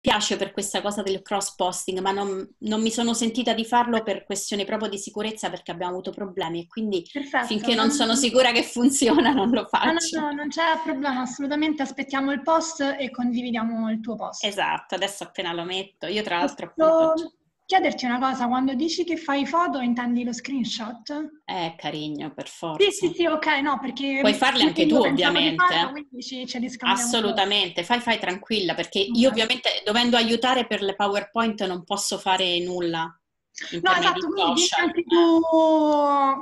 piace per questa cosa del cross-posting, ma non mi sono sentita di farlo per questioni proprio di sicurezza perché abbiamo avuto problemi e quindi Perfetto. finché non sono sicura che funziona non lo No, no, faccio. no, non c'è problema, assolutamente. Aspettiamo il post e condividiamo il tuo post. Esatto, adesso appena lo metto, io tra l'altro appunto... Posso chiederti una cosa, quando dici che fai foto intendi lo screenshot? È carino, per Sì, sì, forza. sì, ok, no, perché Puoi farle io anche tu, tengo pensato di farlo, ovviamente. quindi ci riscambiamo dopo. Assolutamente, fai tranquilla, perché io Ok. ovviamente dovendo aiutare per le PowerPoint non posso fare nulla in No, termini di esatto, quindi dimmi social. anche tu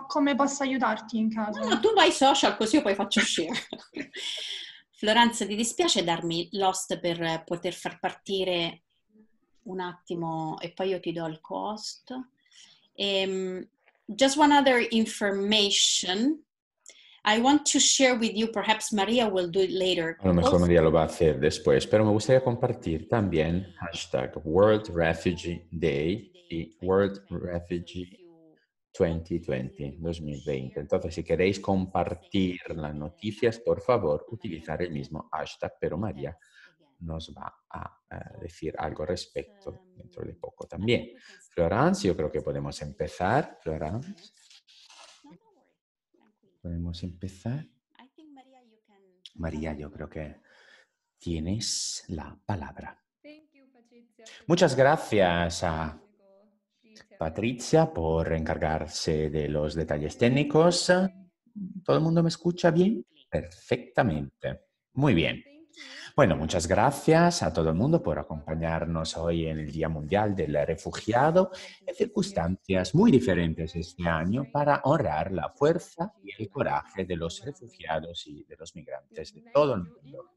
come posso aiutarti in No, caso. tu vai social così io poi faccio share. Florenza, ti dispiace darmi l'host per poter far partire un attimo e poi io ti do il cost? Just one other information. I want to share with you, perhaps Maria will do it later. A lo mejor Also, María lo va a hacer después, pero me gustaría compartir también hashtag World Refugee Day y World Refugee 2020. Entonces, si queréis compartir las noticias, por favor, utilizar el mismo hashtag, pero María nos va a decir algo al respecto dentro de poco también. Florence, yo creo que podemos empezar. Florence, podemos empezar. María, yo creo que tienes la palabra. Muchas gracias a Patricia por encargarse de los detalles técnicos. ¿Todo el mundo me escucha bien? Perfectamente. Muy bien. Bueno, muchas gracias a todo el mundo por acompañarnos hoy en el Día Mundial del Refugiado en circunstancias muy diferentes este año para honrar la fuerza y el coraje de los refugiados y de los migrantes de todo el mundo.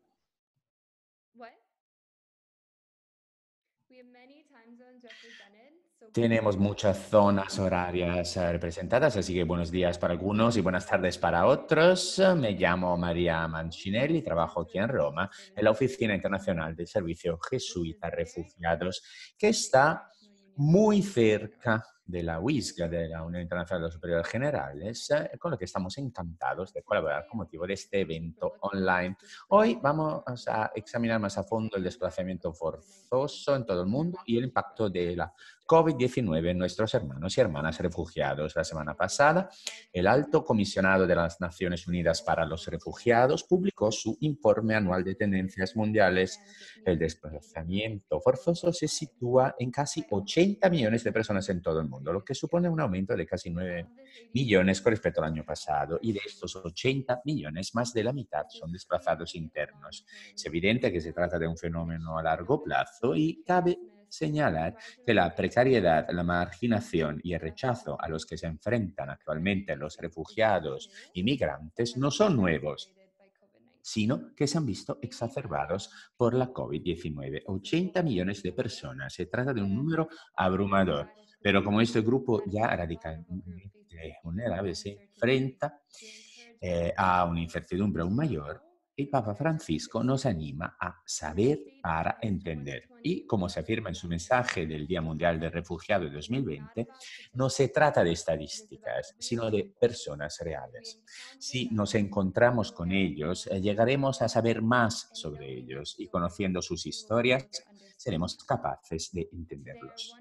Tenemos muchas zonas horarias representadas, así que buenos días para algunos y buenas tardes para otros. Me llamo María Mancinelli, trabajo aquí en Roma, en la Oficina Internacional del Servicio Jesuita Refugiados, que está muy cerca de la UISG, de la Unión Internacional de los Superiores Generales, con lo que estamos encantados de colaborar con motivo de este evento online. Hoy vamos a examinar más a fondo el desplazamiento forzoso en todo el mundo y el impacto de la COVID-19 en nuestros hermanos y hermanas refugiados. La semana pasada, el Alto Comisionado de las Naciones Unidas para los Refugiados publicó su informe anual de tendencias mundiales. El desplazamiento forzoso se sitúa en casi 80 millones de personas en todo el mundo, lo que supone un aumento de casi 9 millones con respecto al año pasado. Y de estos 80 millones, más de la mitad son desplazados internos. Es evidente que se trata de un fenómeno a largo plazo y cabe señalar que la precariedad, la marginación y el rechazo a los que se enfrentan actualmente los refugiados y migrantes no son nuevos, sino que se han visto exacerbados por la COVID-19. 80 millones de personas. Se trata de un número abrumador. Pero como este grupo ya radicalmente vulnerable se enfrenta a una incertidumbre aún mayor, el Papa Francisco nos anima a saber para entender. Y como se afirma en su mensaje del Día Mundial del Refugiado de 2020, no se trata de estadísticas, sino de personas reales. Si nos encontramos con ellos, llegaremos a saber más sobre ellos y conociendo sus historias, seremos capaces de entenderlos.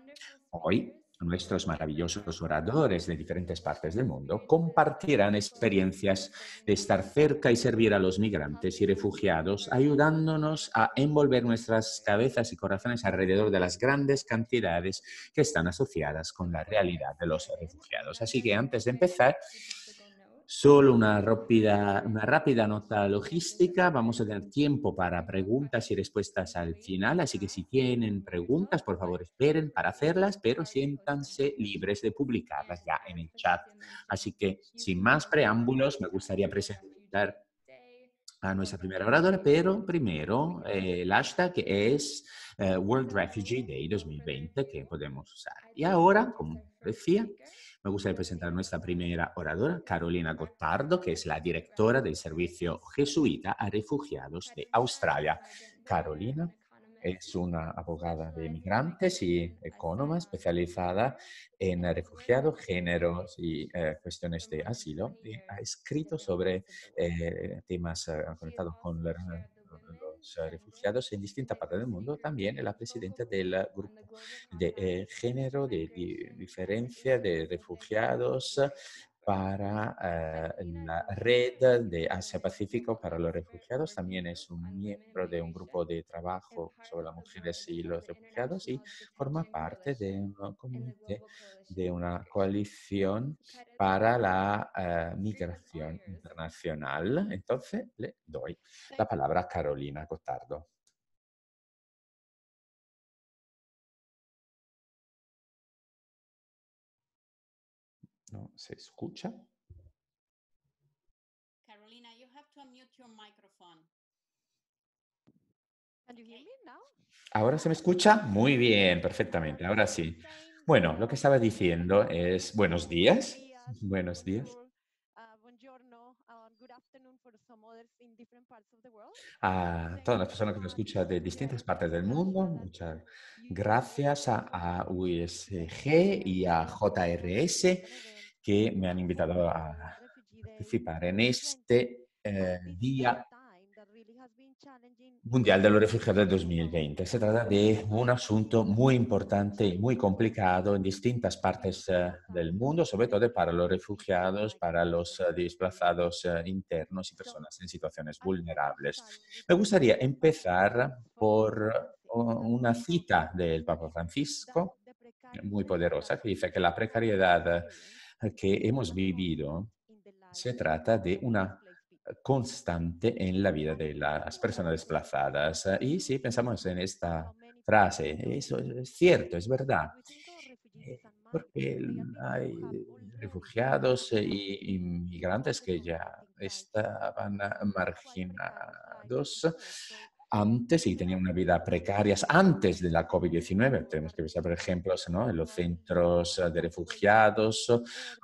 Hoy, nuestros maravillosos oradores de diferentes partes del mundo compartirán experiencias de estar cerca y servir a los migrantes y refugiados, ayudándonos a envolver nuestras cabezas y corazones alrededor de las grandes cantidades que están asociadas con la realidad de los refugiados. Así que antes de empezar, solo una rápida nota logística. Vamos a tener tiempo para preguntas y respuestas al final, así que si tienen preguntas, por favor esperen para hacerlas, pero siéntanse libres de publicarlas ya en el chat. Así que, sin más preámbulos, me gustaría presentar a nuestra primera oradora, pero primero el hashtag es World Refugee Day 2020 que podemos usar. Y ahora, como decía, me gustaría presentar a nuestra primera oradora, Carolina Gottardo, que es la directora del Servicio Jesuita a Refugiados de Australia. Carolina es una abogada de migrantes y económica especializada en refugiados, géneros y cuestiones de asilo. Y ha escrito sobre temas conectados con los los refugiados en distintas partes del mundo. También es la presidenta del grupo de género, de diferencia de refugiados para la red de Asia-Pacífico para los refugiados. También es un miembro de un grupo de trabajo sobre las mujeres y los refugiados y forma parte de un comité de una coalición para la migración internacional. Entonces le doy la palabra a Carolina Gottardo. ¿No se escucha? Carolina, you have to unmute your microphone. ¿Ahora se me escucha? Muy bien, perfectamente, ahora sí. Bueno, lo que estaba diciendo es buenos días. Buenos días. A todas las personas que nos escuchan de distintas partes del mundo, muchas gracias a USG y a JRS que me han invitado a participar en este Día Mundial de los Refugiados de 2020. Se trata de un asunto muy importante y muy complicado en distintas partes del mundo, sobre todo para los refugiados, para los desplazados internos y personas en situaciones vulnerables. Me gustaría empezar por una cita del Papa Francisco, muy poderosa, que dice que la precariedad que hemos vivido se trata de una constante en la vida de las personas desplazadas. Y si pensamos en esta frase, eso es cierto, es verdad, porque hay refugiados y inmigrantes que ya estaban marginados antes y tenían una vida precaria antes de la COVID-19. Tenemos que pensar, por ejemplo, ¿no?, en los centros de refugiados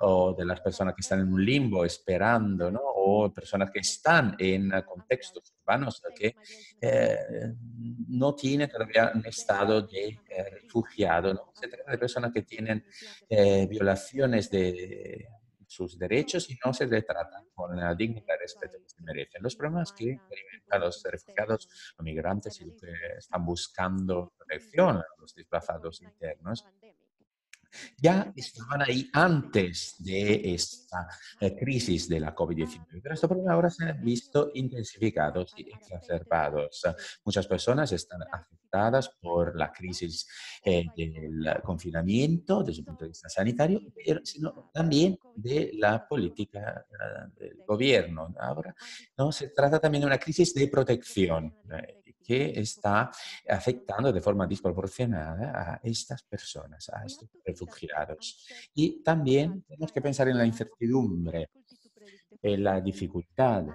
o de las personas que están en un limbo esperando, ¿no?, o personas que están en contextos urbanos que no tienen todavía un estado de refugiado, ¿no? Se trata de personas que tienen violaciones de sus derechos y no se les trata con la dignidad y respeto que se merecen. Los problemas que experimentan los refugiados, los migrantes y los que están buscando protección, los desplazados internos, ya estaban ahí antes de esta crisis de la COVID-19, pero estos problemas ahora se han visto intensificados y exacerbados. Muchas personas están afectadas por la crisis del confinamiento desde el punto de vista sanitario, pero sino también de la política del gobierno. Ahora no se trata también de una crisis de protección que está afectando de forma desproporcionada a estas personas, a estos refugiados. Y también tenemos que pensar en la incertidumbre, en la dificultad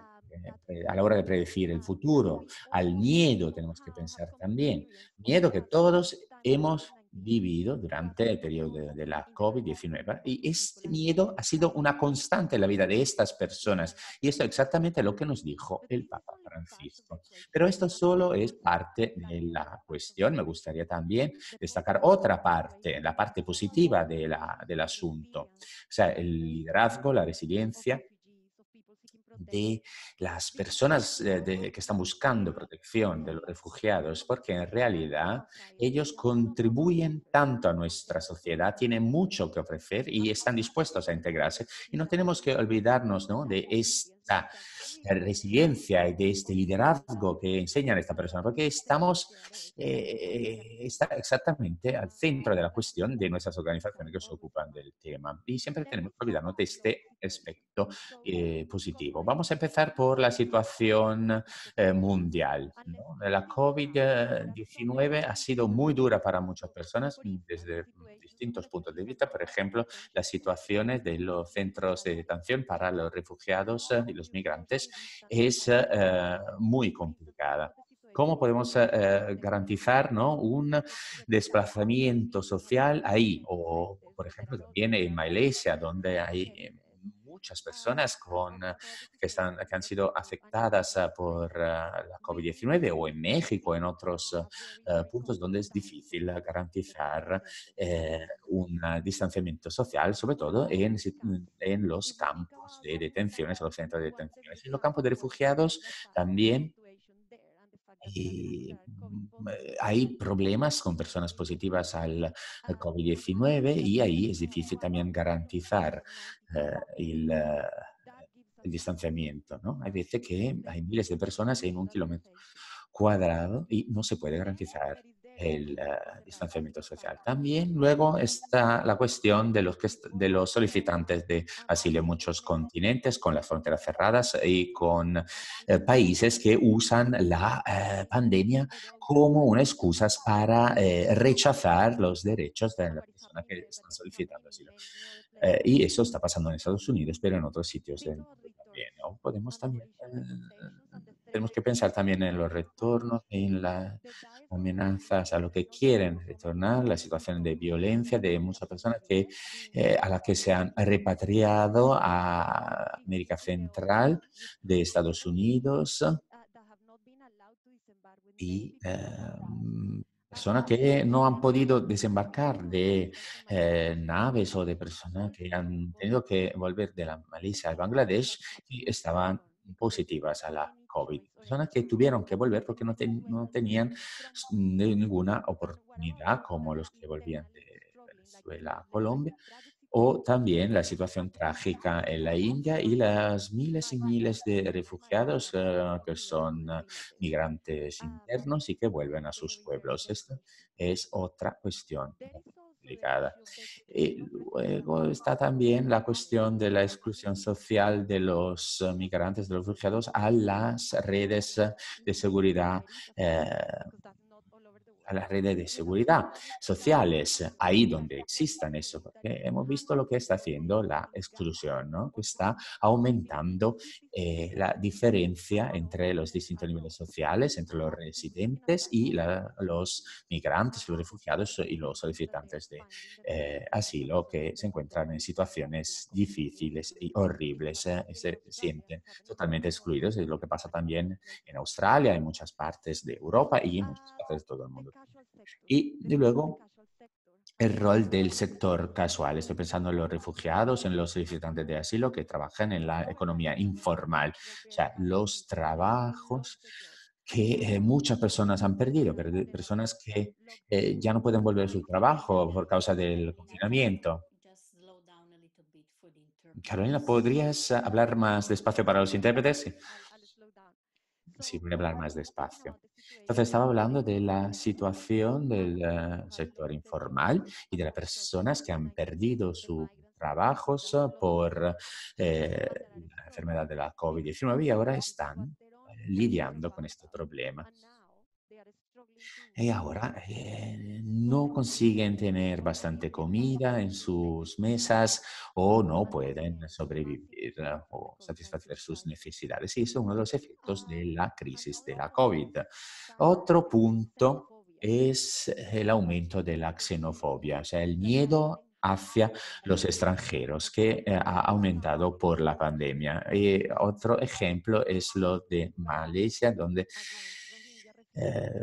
a la hora de predecir el futuro, al miedo tenemos que pensar también. Miedo que todos hemos vivido durante el periodo de la COVID-19 y este miedo ha sido una constante en la vida de estas personas y esto es exactamente lo que nos dijo el Papa Francisco. Pero esto solo es parte de la cuestión. Me gustaría también destacar otra parte, la parte positiva del asunto, o sea, el liderazgo, la resiliencia de las personas que están buscando protección, de los refugiados, porque en realidad ellos contribuyen tanto a nuestra sociedad, tienen mucho que ofrecer y están dispuestos a integrarse. Y no tenemos que olvidarnos, ¿no?, de esta resiliencia y de este liderazgo que enseñan esta persona, porque está exactamente al centro de la cuestión de nuestras organizaciones que se ocupan del tema. Y siempre tenemos que olvidarnos de este aspecto positivo. Vamos a empezar por la situación mundial, ¿no? La COVID-19 ha sido muy dura para muchas personas desde distintos puntos de vista. Por ejemplo, las situaciones de los centros de detención para los refugiados y los migrantes es muy complicada. ¿Cómo podemos garantizar, ¿no?, un desplazamiento social ahí? O, por ejemplo, también en Malaysia, donde hay muchas personas que han sido afectadas por la COVID-19, o en México, en otros puntos donde es difícil garantizar un distanciamiento social, sobre todo en los campos de detenciones, los centros de detenciones. En los campos de refugiados también Y hay problemas con personas positivas al COVID-19 y ahí es difícil también garantizar el distanciamiento, ¿no? Hay veces que hay miles de personas en un kilómetro cuadrado y no se puede garantizar el distanciamiento social. También luego está la cuestión de de los solicitantes de asilo en muchos continentes, con las fronteras cerradas y con países que usan la pandemia como una excusa para rechazar los derechos de las personas que están solicitando asilo. Y eso está pasando en Estados Unidos, pero en otros sitios del mundo también, ¿no? Podemos también, tenemos que pensar también en los retornos, en las amenazas a lo que quieren retornar, la situación de violencia de muchas personas a las que se han repatriado a América Central de Estados Unidos y personas que no han podido desembarcar de naves o de personas que han tenido que volver de la Malasia al Bangladesh y estaban positivas a la COVID. Personas que tuvieron que volver porque no tenían ninguna oportunidad, como los que volvían de Venezuela a Colombia, o también la situación trágica en la India y las miles y miles de refugiados que son migrantes internos y que vuelven a sus pueblos. Esta es otra cuestión muy complicada. Y luego está también la cuestión de la exclusión social de los migrantes, de los refugiados, a las redes de seguridad eh, a las redes de seguridad sociales, ahí donde existan eso, porque hemos visto lo que está haciendo la exclusión, ¿no? Que está aumentando la diferencia entre los distintos niveles sociales, entre los residentes y los migrantes, los refugiados y los solicitantes de asilo que se encuentran en situaciones difíciles y horribles y se sienten totalmente excluidos. Es lo que pasa también en Australia, en muchas partes de Europa y en muchas partes de todo el mundo. Y luego el rol del sector casual. Estoy pensando en los refugiados, en los solicitantes de asilo que trabajan en la economía informal, o sea, los trabajos que muchas personas han perdido, personas que ya no pueden volver a su trabajo por causa del confinamiento. Carolina, ¿podrías hablar más despacio para los intérpretes? Sí. Sí, voy a hablar más despacio. Entonces, estaba hablando de la situación del sector informal y de las personas que han perdido sus trabajos por la enfermedad de la COVID-19 y ahora están lidiando con este problema. Y ahora no consiguen tener bastante comida en sus mesas o no pueden sobrevivir o satisfacer sus necesidades. Y eso es uno de los efectos de la crisis de la COVID. Otro punto es el aumento de la xenofobia, o sea, el miedo hacia los extranjeros que ha aumentado por la pandemia. Y otro ejemplo es lo de Malasia, donde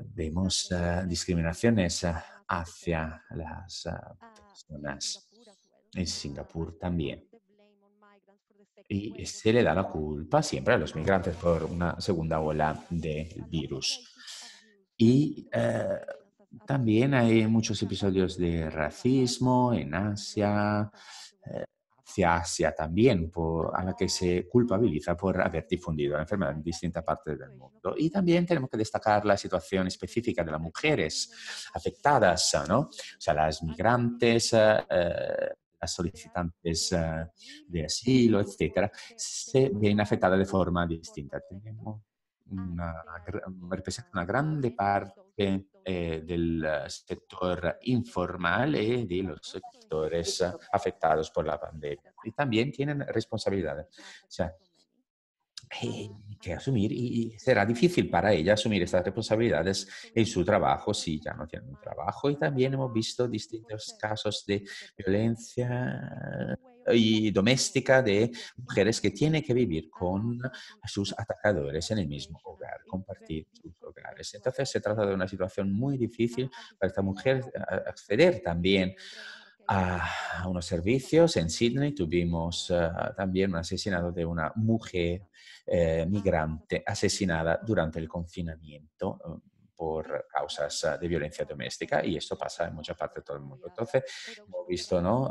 vemos discriminaciones hacia las personas en Singapur también. Y se le da la culpa siempre a los migrantes por una segunda ola del virus. Y también hay muchos episodios de racismo en Asia, hacia Asia también, a la que se culpabiliza por haber difundido la enfermedad en distintas partes del mundo. Y también tenemos que destacar la situación específica de las mujeres afectadas, ¿no? O sea, las migrantes, las solicitantes de asilo, etcétera, se ven afectadas de forma distinta. Tenemos representa una grande parte del sector informal y de los sectores afectados por la pandemia. Y también tienen responsabilidades. O sea, que asumir y será difícil para ella asumir estas responsabilidades en su trabajo si ya no tiene un trabajo. Y también hemos visto distintos casos de violencia y doméstica de mujeres que tienen que vivir con sus atacadores en el mismo hogar, compartir sus hogares. Entonces se trata de una situación muy difícil para esta mujer acceder también a unos servicios. En Sydney tuvimos también un asesinato de una mujer migrante asesinada durante el confinamiento por causas de violencia doméstica, y esto pasa en muchas partes de todo el mundo. Entonces, hemos visto, ¿no?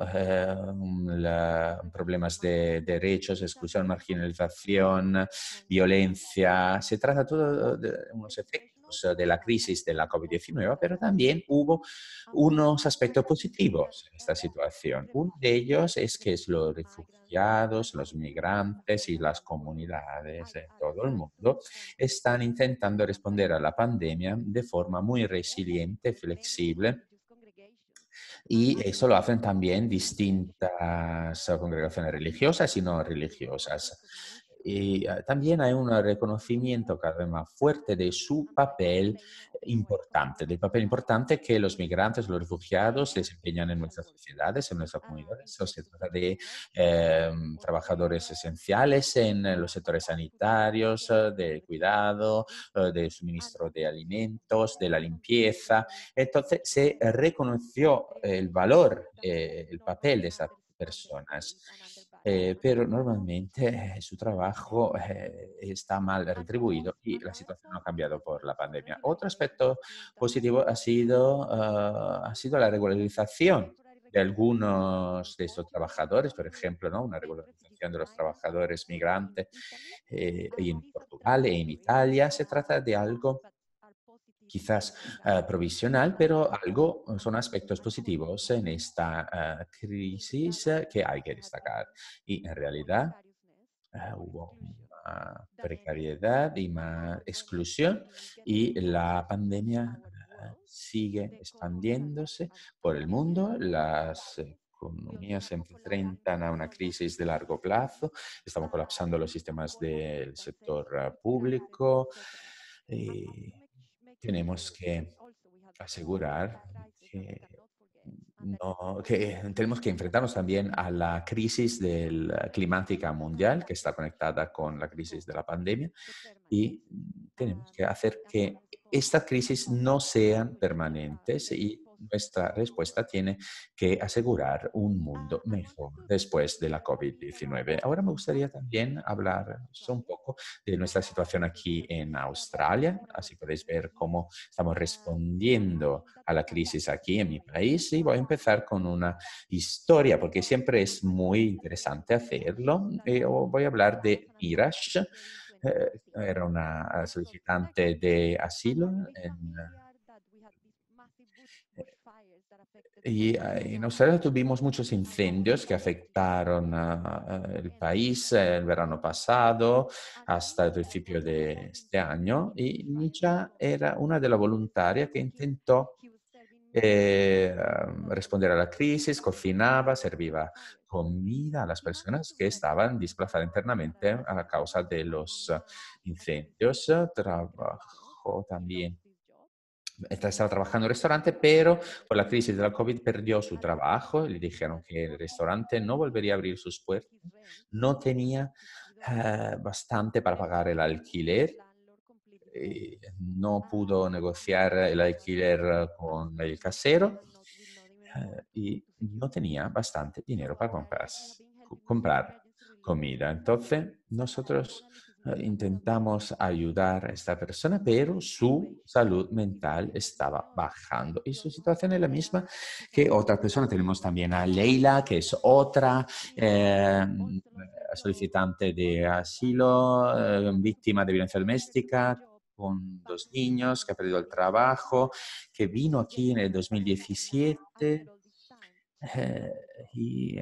Problemas de derechos, exclusión, marginalización, violencia. Se trata todo de unos efectos de la crisis de la COVID-19, pero también hubo unos aspectos positivos en esta situación. Uno de ellos es que los refugiados, los migrantes y las comunidades de todo el mundo están intentando responder a la pandemia de forma muy resiliente, flexible, y eso lo hacen también distintas congregaciones religiosas y no religiosas. Y también hay un reconocimiento cada vez más fuerte de su papel importante, del papel importante que los migrantes, los refugiados desempeñan en nuestras sociedades, en nuestras comunidades. O se trata de trabajadores esenciales en los sectores sanitarios, de cuidado, de suministro de alimentos, de la limpieza. Entonces se reconoció el valor, el papel de esas personas. Pero normalmente su trabajo está mal retribuido y la situación no ha cambiado por la pandemia. Otro aspecto positivo ha sido la regularización de algunos de estos trabajadores, por ejemplo, ¿no? Una regularización de los trabajadores migrantes en Portugal e en Italia. Se trata de algo quizás provisional, pero son aspectos positivos en esta crisis que hay que destacar. Y en realidad hubo más precariedad y más exclusión, y la pandemia sigue expandiéndose por el mundo. Las economías se enfrentan a una crisis de largo plazo. Estamos colapsando los sistemas del sector público. Y tenemos que asegurar que tenemos que enfrentarnos también a la crisis climática mundial, que está conectada con la crisis de la pandemia, y tenemos que hacer que estas crisis no sean permanentes, y nuestra respuesta tiene que asegurar un mundo mejor después de la COVID-19. Ahora me gustaría también hablar un poco de nuestra situación aquí en Australia. Así podéis ver cómo estamos respondiendo a la crisis aquí en mi país. Y voy a empezar con una historia, porque siempre es muy interesante hacerlo. Voy a hablar de Mirash. Era una solicitante de asilo y en Australia tuvimos muchos incendios que afectaron el país el verano pasado hasta el principio de este año, y Misha era una de las voluntarias que intentó responder a la crisis, cocinaba, servía comida a las personas que estaban desplazadas internamente a causa de los incendios. Trabajó también. Estaba trabajando en un restaurante, pero por la crisis de la COVID perdió su trabajo. Le dijeron que el restaurante no volvería a abrir sus puertas. No tenía bastante para pagar el alquiler. No pudo negociar el alquiler con el casero y no tenía bastante dinero para comprar comida. Entonces, nosotros intentamos ayudar a esta persona, pero su salud mental estaba bajando y su situación es la misma que otra persona. Tenemos también a Leila, que es otra solicitante de asilo, víctima de violencia doméstica, con 2 niños, que ha perdido el trabajo, que vino aquí en el 2017 y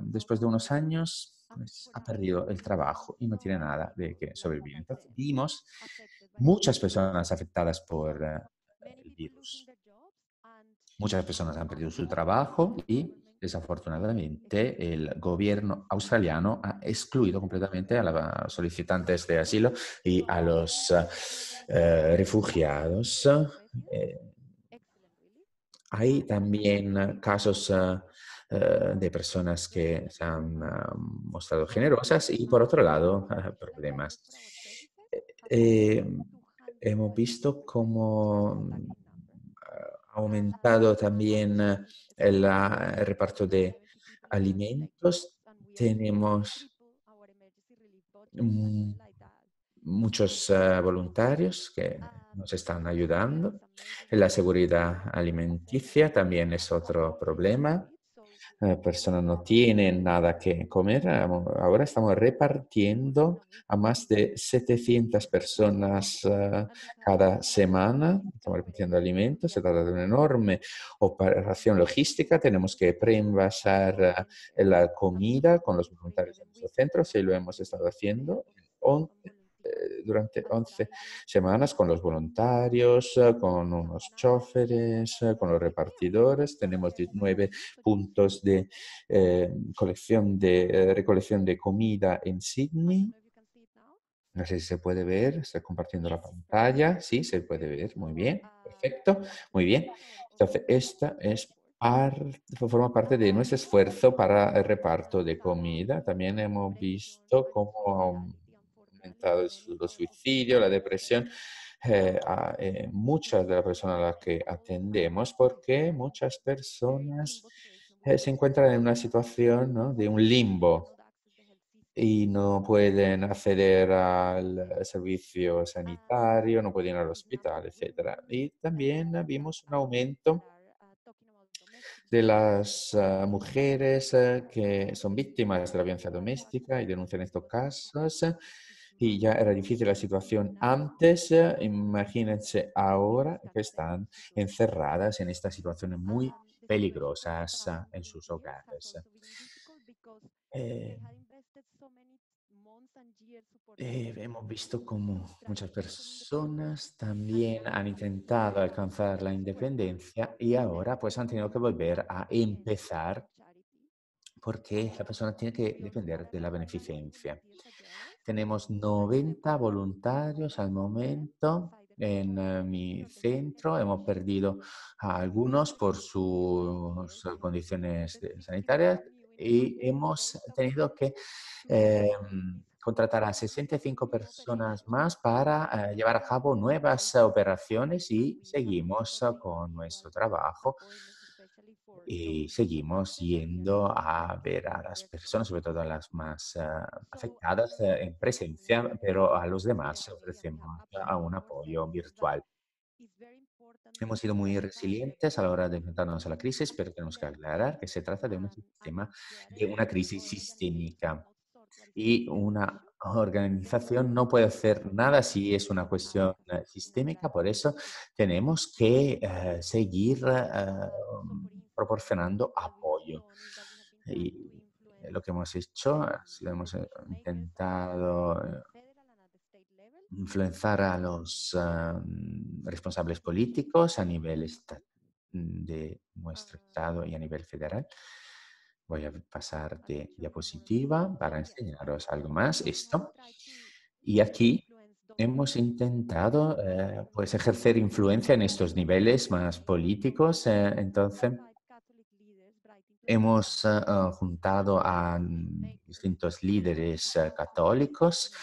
después de unos años pues, ha perdido el trabajo y no tiene nada de que sobrevivir. Entonces vimos muchas personas afectadas por el virus. Muchas personas han perdido su trabajo y desafortunadamente el gobierno australiano ha excluido completamente a los solicitantes de asilo y a los refugiados. Hay también casos de personas que se han mostrado generosas y, por otro lado, problemas. Eh, hemos visto cómo aumentado también el reparto de alimentos. Tenemos mm, muchos voluntarios que nos están ayudando. La seguridad alimenticia también es otro problema. Personas no tienen nada que comer. Ahora estamos repartiendo a más de 700 personas cada semana. Estamos repartiendo alimentos. Se trata de una enorme operación logística. Tenemos que preenvasar la comida con los voluntarios de nuestros centros y lo hemos estado haciendo durante 11 semanas con los voluntarios, con unos choferes, con los repartidores. Tenemos 19 puntos de recolección de comida en Sydney. No sé si se puede ver, estoy compartiendo la pantalla. Sí, se puede ver, muy bien, perfecto, muy bien. Entonces, esta forma parte de nuestro esfuerzo para el reparto de comida. También hemos visto cómo ha aumentado los suicidios, la depresión. Muchas de las personas a las que atendemos, porque muchas personas se encuentran en una situación, ¿no?, de un limbo y no pueden acceder al servicio sanitario, no pueden ir al hospital, etcétera. Y también vimos un aumento de las mujeres que son víctimas de la violencia doméstica y denuncian estos casos. Y ya era difícil la situación antes, imagínense ahora que están encerradas en estas situaciones muy peligrosas en sus hogares. Eh, Hemos visto cómo muchas personas también han intentado alcanzar la independencia y ahora pues han tenido que volver a empezar porque la persona tiene que depender de la beneficencia. Tenemos 90 voluntarios al momento en mi centro. Hemos perdido a algunos por sus condiciones sanitarias y hemos tenido que contratar a 65 personas más para llevar a cabo nuevas operaciones y seguimos con nuestro trabajo y seguimos yendo a ver a las personas, sobre todo a las más afectadas en presencia, pero a los demás ofrecemos un apoyo virtual. Hemos sido muy resilientes a la hora de enfrentarnos a la crisis, pero tenemos que aclarar que se trata de de una crisis sistémica y una organización no puede hacer nada si es una cuestión sistémica, por eso tenemos que seguir proporcionando apoyo. Y lo que hemos hecho, si hemos intentado influenciar a los responsables políticos a nivel de nuestro estado y a nivel federal. Voy a pasar de diapositiva para enseñaros algo más. Esto. Y aquí hemos intentado pues ejercer influencia en estos niveles más políticos. Entonces, hemos juntado a distintos líderes católicos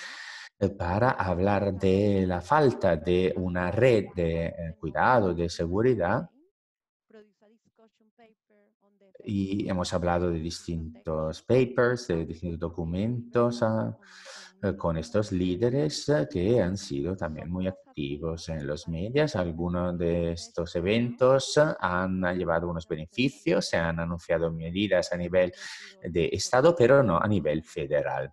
para hablar de la falta de una red de cuidado, de seguridad, y hemos hablado de distintos papers, de distintos documentos con estos líderes que han sido también muy activos en los medios. Algunos de estos eventos han llevado unos beneficios, se han anunciado medidas a nivel de Estado, pero no a nivel federal.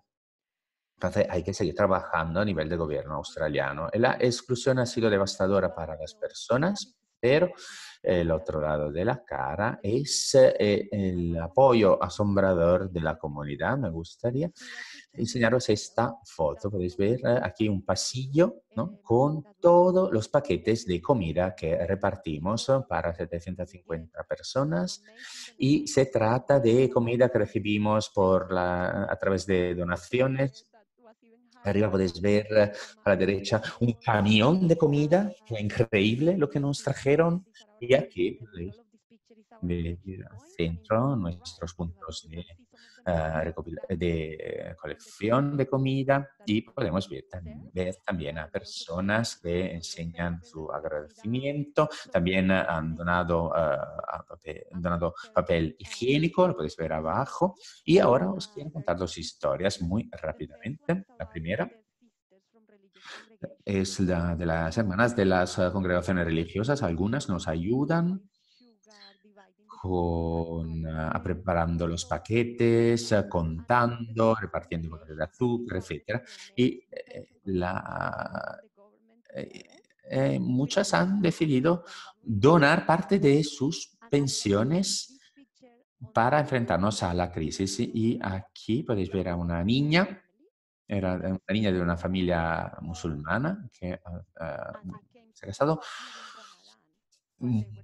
Entonces hay que seguir trabajando a nivel de gobierno australiano. La exclusión ha sido devastadora para las personas, pero el otro lado de la cara es el apoyo asombrador de la comunidad. Me gustaría enseñaros esta foto. Podéis ver aquí un pasillo, ¿no?, con todos los paquetes de comida que repartimos para 750 personas. Y se trata de comida que recibimos a través de donaciones. Arriba podéis ver a la derecha un camión de comida, que es increíble lo que nos trajeron. Y aquí podéis venir al centro, nuestros puntos de colección de comida, y podemos ver también a personas que enseñan su agradecimiento. También han donado, han donado papel higiénico, lo podéis ver abajo. Y ahora os quiero contar dos historias muy rápidamente. La primera es la de las hermanas de las congregaciones religiosas. Algunas nos ayudan preparando los paquetes, contando, repartiendo botellas de azúcar, etc. Y muchas han decidido donar parte de sus pensiones para enfrentarnos a la crisis. Y aquí podéis ver a una niña. Era una niña de una familia musulmana que se ha casado.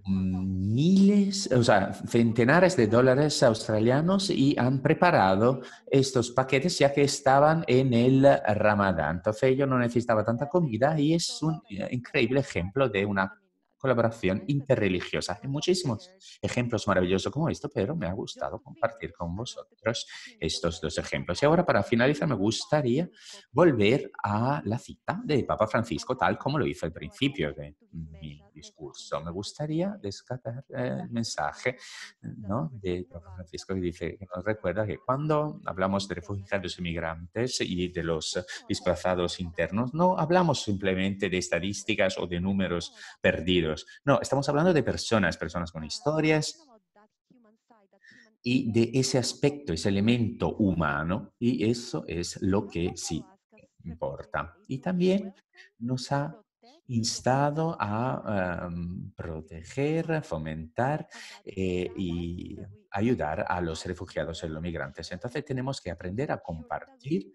Miles, o sea, centenares de dólares australianos, y han preparado estos paquetes ya que estaban en el Ramadán. Entonces ellos no necesitaban tanta comida, y es un increíble ejemplo de una colaboración interreligiosa. Hay muchísimos ejemplos maravillosos como esto, pero me ha gustado compartir con vosotros estos dos ejemplos. Y ahora, para finalizar, me gustaría volver a la cita de Papa Francisco, tal como lo hice al principio de mi discurso. Me gustaría descartar el mensaje, ¿no?, de Papa Francisco, que dice, que nos recuerda que cuando hablamos de refugiados y migrantes y de los desplazados internos, no hablamos simplemente de estadísticas o de números perdidos. No, estamos hablando de personas con historias, y de ese aspecto, ese elemento humano, y eso es lo que sí importa. Y también nos ha instado a proteger, fomentar y ayudar a los refugiados y los migrantes. Entonces tenemos que aprender a compartir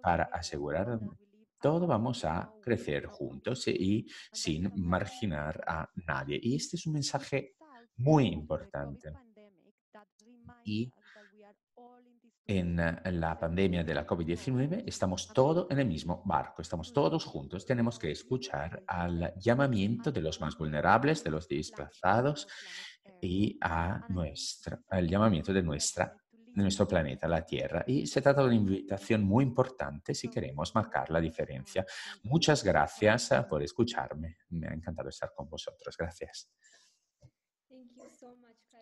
para asegurar todo vamos a crecer juntos y sin marginar a nadie. Y este es un mensaje muy importante. Y en la pandemia de la COVID-19 estamos todos en el mismo barco, estamos todos juntos. Tenemos que escuchar al llamamiento de los más vulnerables, de los desplazados, y al llamamiento de nuestro planeta, la Tierra. Y se trata de una invitación muy importante si queremos marcar la diferencia. Muchas gracias por escucharme. Me ha encantado estar con vosotros. Gracias.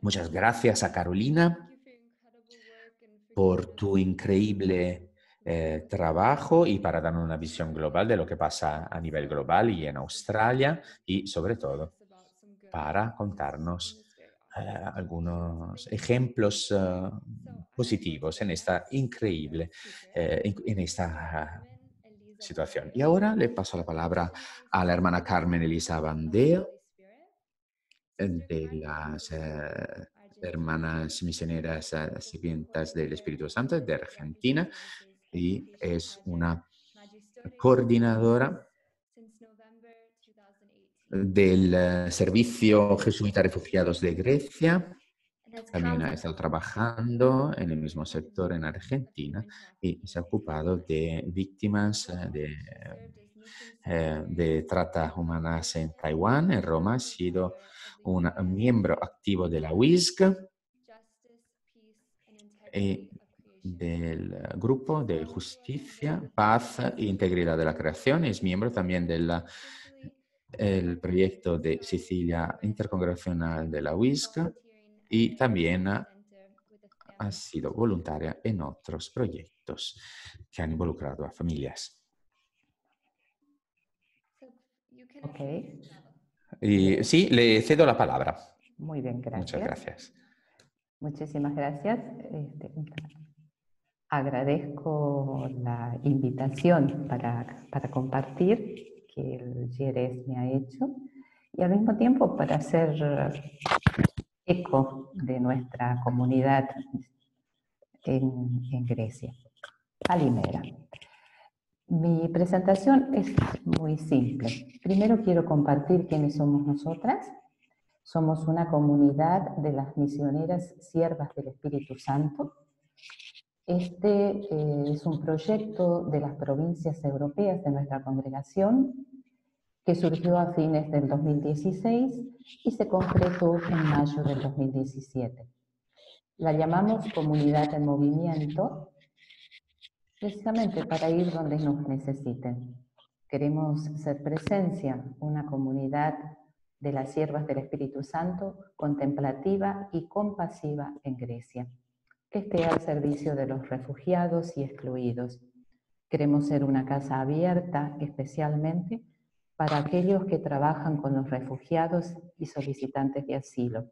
Muchas gracias a Carolina por tu increíble trabajo y para darnos una visión global de lo que pasa a nivel global y en Australia, y sobre todo para contarnos algunos ejemplos positivos en esta increíble, en esta situación. Y ahora le paso la palabra a la hermana Carmen Elisa Bandeo, de las hermanas misioneras sirvientas del Espíritu Santo de Argentina, y es una coordinadora del Servicio Jesuita Refugiados de Grecia. También ha estado trabajando en el mismo sector en Argentina y se ha ocupado de víctimas de trata humanas en Taiwán. En Roma ha sido un miembro activo de la WISC y del grupo de Justicia, Paz e Integridad de la Creación. Es miembro también del proyecto de Sicilia Intercongregacional de la WISC, y también ha sido voluntaria en otros proyectos que han involucrado a familias. Ok. Y sí, le cedo la palabra. Muy bien, gracias. Muchas gracias. Muchísimas gracias. Agradezco la invitación para compartir que el GRS me ha hecho, y al mismo tiempo para hacer eco de nuestra comunidad en Grecia. Calimera. Mi presentación es muy simple. Primero quiero compartir quiénes somos nosotras. Somos una comunidad de las misioneras siervas del Espíritu Santo. Este es un proyecto de las provincias europeas de nuestra congregación que surgió a fines del 2016 y se concretó en mayo del 2017. La llamamos Comunidad en Movimiento, precisamente para ir donde nos necesiten. Queremos ser presencia, una comunidad de las siervas del Espíritu Santo, contemplativa y compasiva en Grecia, que esté al servicio de los refugiados y excluidos. Queremos ser una casa abierta, especialmente para aquellos que trabajan con los refugiados y solicitantes de asilo.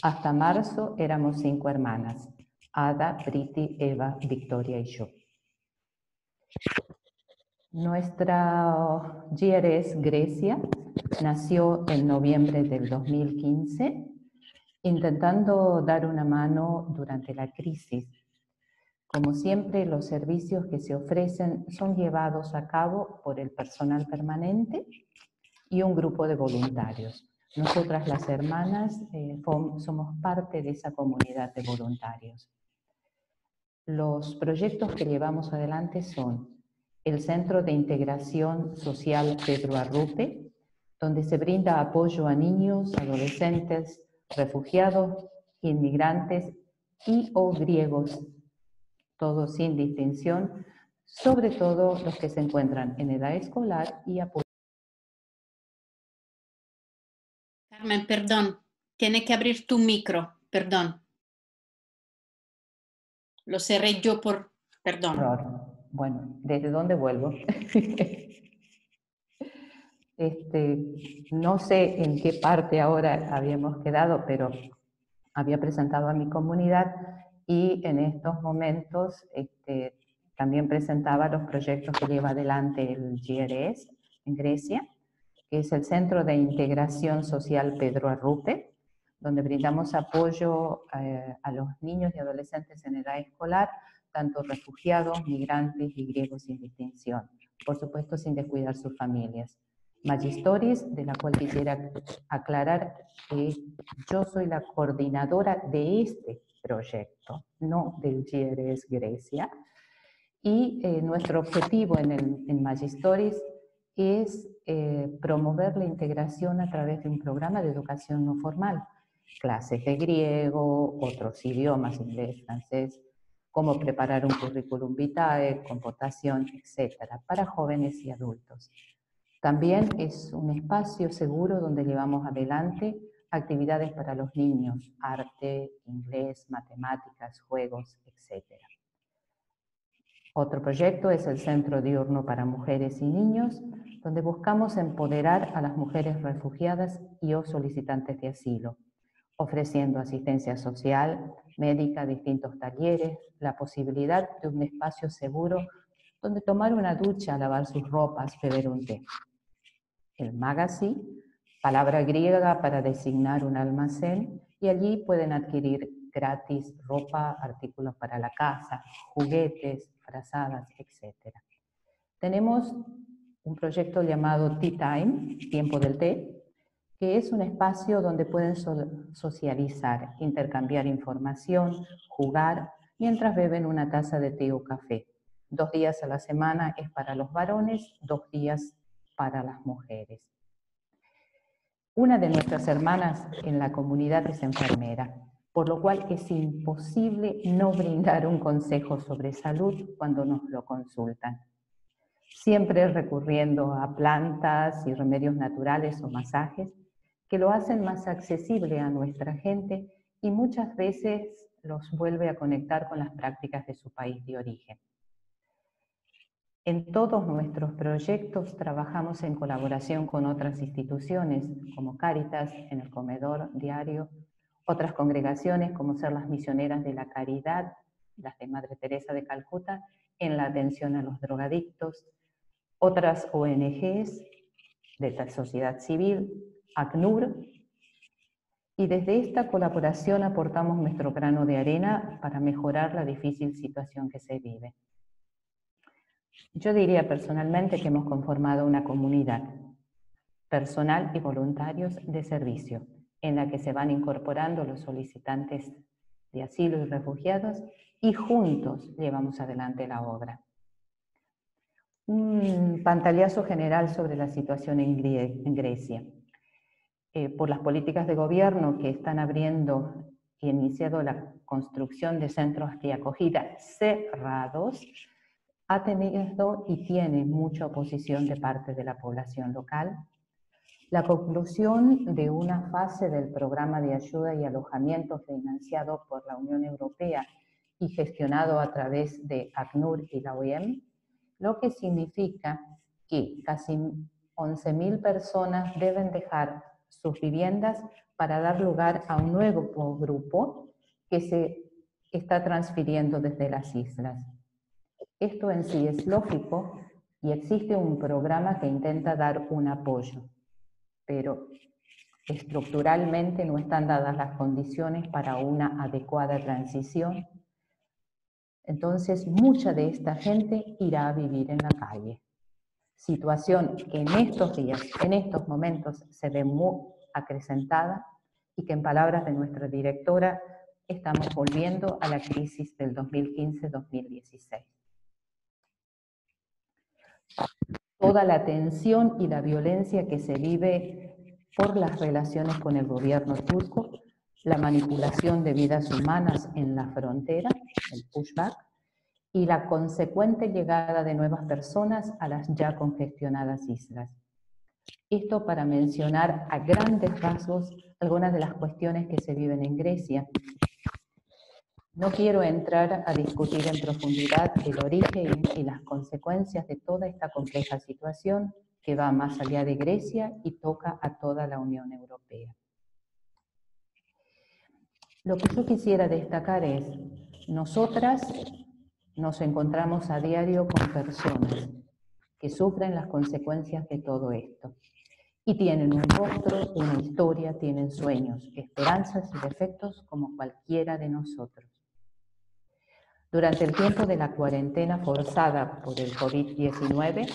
Hasta marzo éramos 5 hermanas: Ada, Priti, Eva, Victoria y yo. Nuestra GRS Grecia nació en noviembre del 2015, intentando dar una mano durante la crisis. Como siempre, los servicios que se ofrecen son llevados a cabo por el personal permanente y un grupo de voluntarios. Nosotras las hermanas somos parte de esa comunidad de voluntarios. Los proyectos que llevamos adelante son el Centro de Integración Social Pedro Arrupe, donde se brinda apoyo a niños, adolescentes, refugiados, inmigrantes y o griegos, todos sin distinción, sobre todo los que se encuentran en edad escolar y apoyo. Carmen, perdón, tienes que abrir tu micro, perdón. Lo cerré yo por... Perdón. Bueno, ¿desde dónde vuelvo? No sé en qué parte ahora habíamos quedado, pero había presentado a mi comunidad y en estos momentos también presentaba los proyectos que lleva adelante el GRS en Grecia, que es el Centro de Integración Social Pedro Arrupe, donde brindamos apoyo a los niños y adolescentes en edad escolar, tanto refugiados, migrantes y griegos sin distinción, por supuesto sin descuidar sus familias. Magistoris, de la cual quisiera aclarar que yo soy la coordinadora de este proyecto, no del GRS Grecia, y nuestro objetivo en Magistoris es promover la integración a través de un programa de educación no formal, clases de griego, otros idiomas, inglés, francés, cómo preparar un currículum vitae, computación, etcétera, para jóvenes y adultos. También es un espacio seguro donde llevamos adelante actividades para los niños, arte, inglés, matemáticas, juegos, etcétera. Otro proyecto es el Centro Diurno para Mujeres y Niños, donde buscamos empoderar a las mujeres refugiadas y o solicitantes de asilo, ofreciendo asistencia social, médica, distintos talleres, la posibilidad de un espacio seguro donde tomar una ducha, lavar sus ropas, beber un té. El magazine, palabra griega para designar un almacén, y allí pueden adquirir gratis ropa, artículos para la casa, juguetes, frazadas, etc. Tenemos un proyecto llamado Tea Time, Tiempo del Té, que es un espacio donde pueden socializar, intercambiar información, jugar, mientras beben una taza de té o café. 2 días a la semana es para los varones, 2 días para las mujeres. Una de nuestras hermanas en la comunidad es enfermera, por lo cual es imposible no brindar un consejo sobre salud cuando nos lo consultan. Siempre recurriendo a plantas y remedios naturales o masajes que lo hacen más accesible a nuestra gente y muchas veces los vuelve a conectar con las prácticas de su país de origen. En todos nuestros proyectos trabajamos en colaboración con otras instituciones, como Cáritas en el comedor diario, otras congregaciones como ser las misioneras de la caridad, las de Madre Teresa de Calcuta, en la atención a los drogadictos, otras ONGs de la sociedad civil, ACNUR, y desde esta colaboración aportamos nuestro grano de arena para mejorar la difícil situación que se vive. Yo diría personalmente que hemos conformado una comunidad, personal y voluntarios de servicio, en la que se van incorporando los solicitantes de asilo y refugiados y juntos llevamos adelante la obra. Un pantallazo general sobre la situación en Grecia. Por las políticas de gobierno que están abriendo y iniciado la construcción de centros de acogida cerrados, ha tenido y tiene mucha oposición de parte de la población local. La conclusión de una fase del programa de ayuda y alojamiento financiado por la Unión Europea y gestionado a través de ACNUR y la OIM, lo que significa que casi 11.000 personas deben dejar sus viviendas para dar lugar a un nuevo grupo que se está transfiriendo desde las islas. Esto en sí es lógico y existe un programa que intenta dar un apoyo, pero estructuralmente no están dadas las condiciones para una adecuada transición. Entonces, mucha de esta gente irá a vivir en la calle. Situación que en estos días, en estos momentos, se ve muy acrecentada y que en palabras de nuestra directora, estamos volviendo a la crisis del 2015-2016. Toda la tensión y la violencia que se vive por las relaciones con el gobierno turco, la manipulación de vidas humanas en la frontera, el pushback, y la consecuente llegada de nuevas personas a las ya congestionadas islas. Esto para mencionar a grandes rasgos algunas de las cuestiones que se viven en Grecia. No quiero entrar a discutir en profundidad el origen y las consecuencias de toda esta compleja situación que va más allá de Grecia y toca a toda la Unión Europea. Lo que yo quisiera destacar es, nosotras nos encontramos a diario con personas que sufren las consecuencias de todo esto y tienen un rostro, una historia, tienen sueños, esperanzas y defectos como cualquiera de nosotros. Durante el tiempo de la cuarentena forzada por el COVID-19,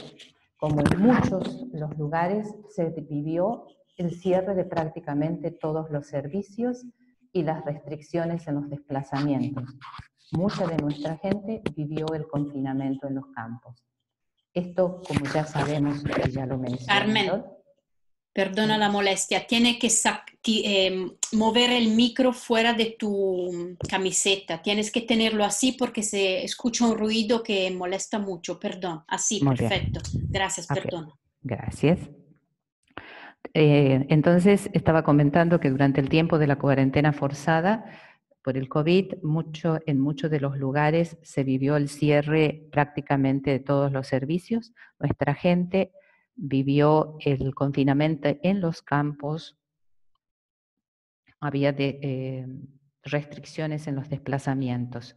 como en muchos los lugares, se vivió el cierre de prácticamente todos los servicios y las restricciones en los desplazamientos. Mucha de nuestra gente vivió el confinamiento en los campos. Esto, como ya sabemos, y ya lo mencionaron. Carmen, perdona la molestia, tienes que mover el micro fuera de tu camiseta. Tienes que tenerlo así porque se escucha un ruido que molesta mucho. Perdón, así, Muy perfecto. bien. Gracias, Okay. perdona. Gracias. Entonces, estaba comentando que durante el tiempo de la cuarentena forzada por el COVID, en muchos de los lugares se vivió el cierre prácticamente de todos los servicios. Nuestra gente vivió el confinamiento en los campos, había restricciones en los desplazamientos.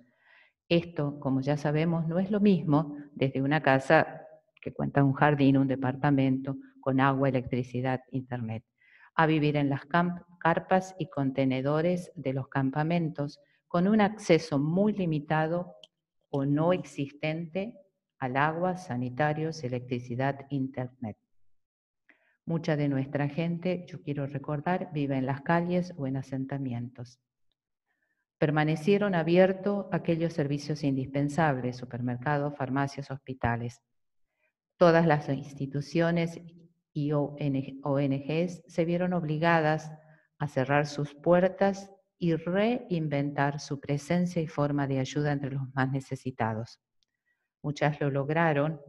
Esto, como ya sabemos, no es lo mismo desde una casa que cuenta un jardín, un departamento, con agua, electricidad, internet, a vivir en las carpas y contenedores de los campamentos con un acceso muy limitado o no existente al agua, sanitarios, electricidad, internet. Mucha de nuestra gente, yo quiero recordar, vive en las calles o en asentamientos. Permanecieron abiertos aquellos servicios indispensables, supermercados, farmacias, hospitales. Todas las instituciones y ONGs se vieron obligadas a cerrar sus puertas y reinventar su presencia y forma de ayuda entre los más necesitados. Muchas lo lograron,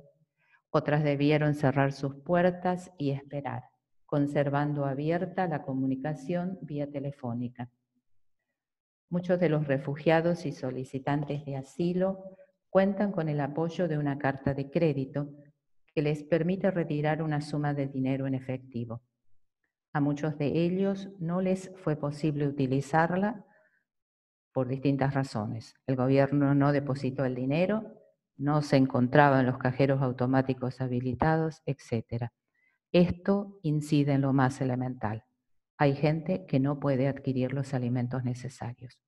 otras debieron cerrar sus puertas y esperar, conservando abierta la comunicación vía telefónica. Muchos de los refugiados y solicitantes de asilo cuentan con el apoyo de una carta de crédito que les permite retirar una suma de dinero en efectivo. A muchos de ellos no les fue posible utilizarla por distintas razones. El gobierno no depositó el dinero, no se encontraba en los cajeros automáticos habilitados, etc. Esto incide en lo más elemental. Hay gente que no puede adquirir los alimentos necesarios.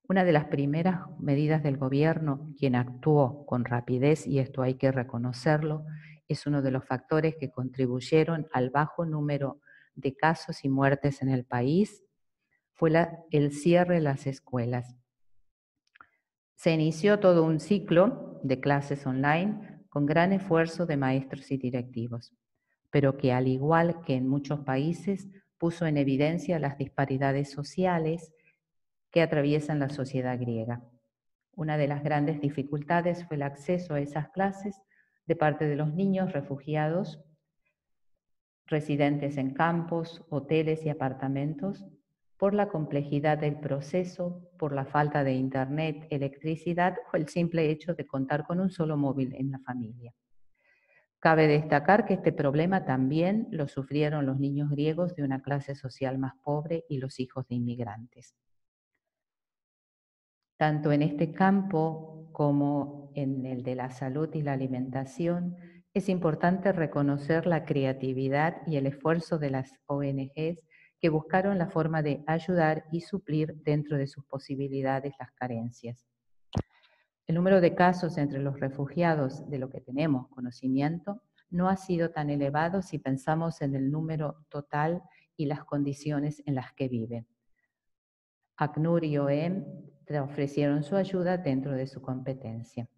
Una de las primeras medidas del gobierno, quien actuó con rapidez, y esto hay que reconocerlo, es uno de los factores que contribuyeron al bajo número de casos y muertes en el país, fue el cierre de las escuelas. Se inició todo un ciclo de clases online con gran esfuerzo de maestros y directivos, pero que al igual que en muchos países puso en evidencia las disparidades sociales que atraviesan la sociedad griega. Una de las grandes dificultades fue el acceso a esas clases de parte de los niños refugiados, residentes en campos, hoteles y apartamentos, por la complejidad del proceso, por la falta de internet, electricidad o el simple hecho de contar con un solo móvil en la familia. Cabe destacar que este problema también lo sufrieron los niños griegos de una clase social más pobre y los hijos de inmigrantes. Tanto en este campo como en el de la salud y la alimentación, es importante reconocer la creatividad y el esfuerzo de las ONGs que buscaron la forma de ayudar y suplir dentro de sus posibilidades las carencias. El número de casos entre los refugiados, de lo que tenemos conocimiento, no ha sido tan elevado si pensamos en el número total y las condiciones en las que viven. ACNUR y OEM te ofrecieron su ayuda dentro de su competencia.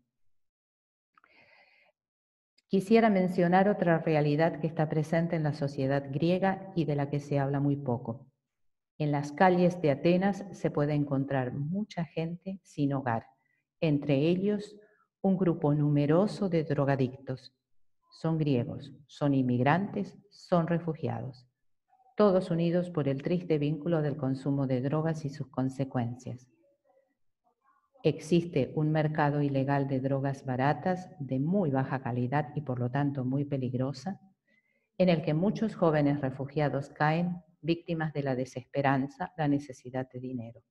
Quisiera mencionar otra realidad que está presente en la sociedad griega y de la que se habla muy poco. En las calles de Atenas se puede encontrar mucha gente sin hogar, entre ellos un grupo numeroso de drogadictos. Son griegos, son inmigrantes, son refugiados, todos unidos por el triste vínculo del consumo de drogas y sus consecuencias. Existe un mercado ilegal de drogas baratas de muy baja calidad y por lo tanto muy peligrosa, en el que muchos jóvenes refugiados caen víctimas de la desesperanza, la necesidad de dinero.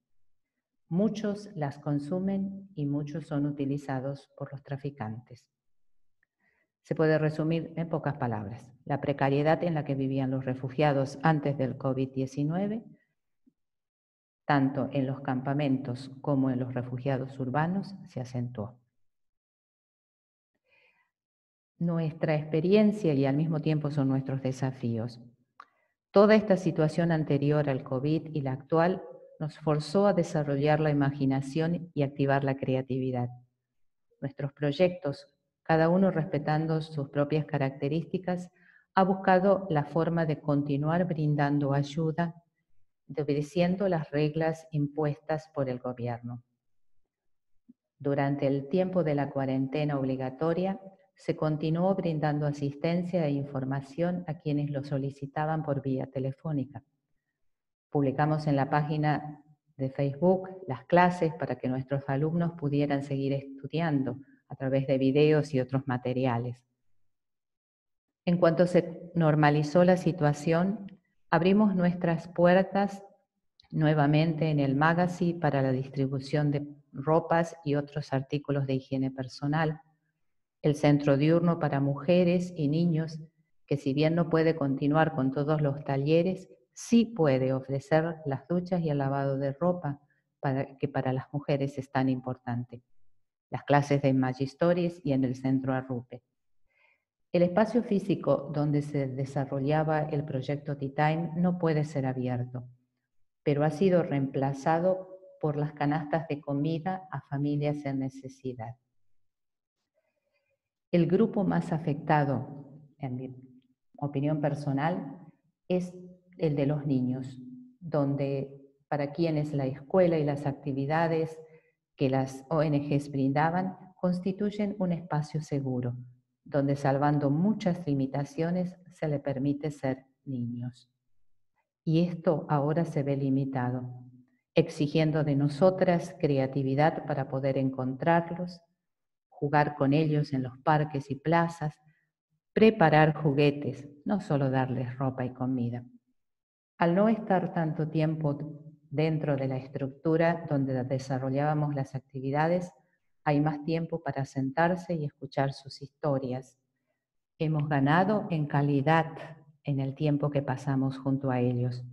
Muchos las consumen y muchos son utilizados por los traficantes. Se puede resumir en pocas palabras: la precariedad en la que vivían los refugiados antes del COVID-19, tanto en los campamentos como en los refugiados urbanos, se acentuó. Nuestra experiencia y al mismo tiempo son nuestros desafíos. Toda esta situación anterior al COVID y la actual nos forzó a desarrollar la imaginación y activar la creatividad. Nuestros proyectos, cada uno respetando sus propias características, ha buscado la forma de continuar brindando ayuda, obedeciendo las reglas impuestas por el gobierno. Durante el tiempo de la cuarentena obligatoria, se continuó brindando asistencia e información a quienes lo solicitaban por vía telefónica. Publicamos en la página de Facebook las clases para que nuestros alumnos pudieran seguir estudiando a través de videos y otros materiales. En cuanto se normalizó la situación, abrimos nuestras puertas nuevamente en el magazine para la distribución de ropas y otros artículos de higiene personal, el centro diurno para mujeres y niños, que si bien no puede continuar con todos los talleres, sí puede ofrecer las duchas y el lavado de ropa, que para las mujeres es tan importante. Las clases de Magistories y en el centro Arrupe. El espacio físico donde se desarrollaba el proyecto Tea Time no puede ser abierto, pero ha sido reemplazado por las canastas de comida a familias en necesidad. El grupo más afectado, en mi opinión personal, es el de los niños, donde para quienes la escuela y las actividades que las ONGs brindaban constituyen un espacio seguro, donde salvando muchas limitaciones se le permite ser niños. Y esto ahora se ve limitado, exigiendo de nosotras creatividad para poder encontrarlos, jugar con ellos en los parques y plazas, preparar juguetes, no solo darles ropa y comida. Al no estar tanto tiempo dentro de la estructura donde desarrollábamos las actividades, hay más tiempo para sentarse y escuchar sus historias. Hemos ganado en calidad en el tiempo que pasamos junto a ellos.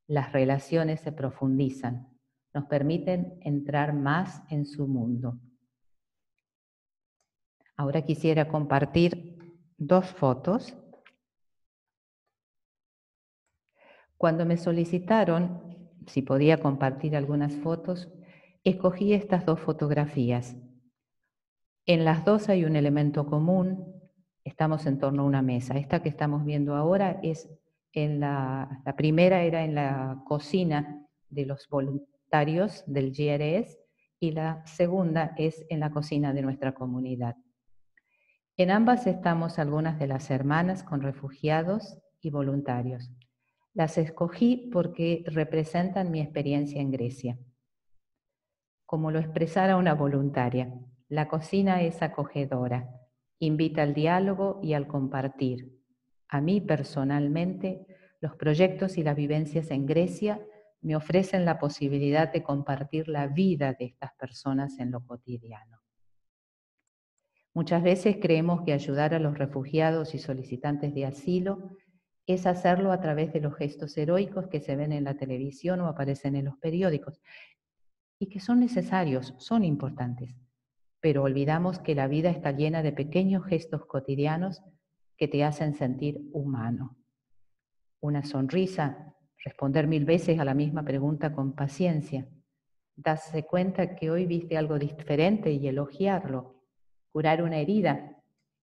Las relaciones se profundizan, nos permiten entrar más en su mundo. Ahora quisiera compartir 2 fotos. Cuando me solicitaron si podía compartir algunas fotos, escogí estas 2 fotografías. En las dos hay un elemento común, estamos en torno a una mesa. Esta que estamos viendo ahora es la primera era en la cocina de los voluntarios del GRS y la segunda es en la cocina de nuestra comunidad. En ambas estamos algunas de las hermanas con refugiados y voluntarios. Las escogí porque representan mi experiencia en Grecia. Como lo expresara una voluntaria, la cocina es acogedora, invita al diálogo y al compartir. A mí personalmente, los proyectos y las vivencias en Grecia me ofrecen la posibilidad de compartir la vida de estas personas en lo cotidiano. Muchas veces creemos que ayudar a los refugiados y solicitantes de asilo es hacerlo a través de los gestos heroicos que se ven en la televisión o aparecen en los periódicos, y que son necesarios, son importantes, pero olvidamos que la vida está llena de pequeños gestos cotidianos que te hacen sentir humano. Una sonrisa, responder 1000 veces a la misma pregunta con paciencia, darse cuenta que hoy viste algo diferente y elogiarlo, curar una herida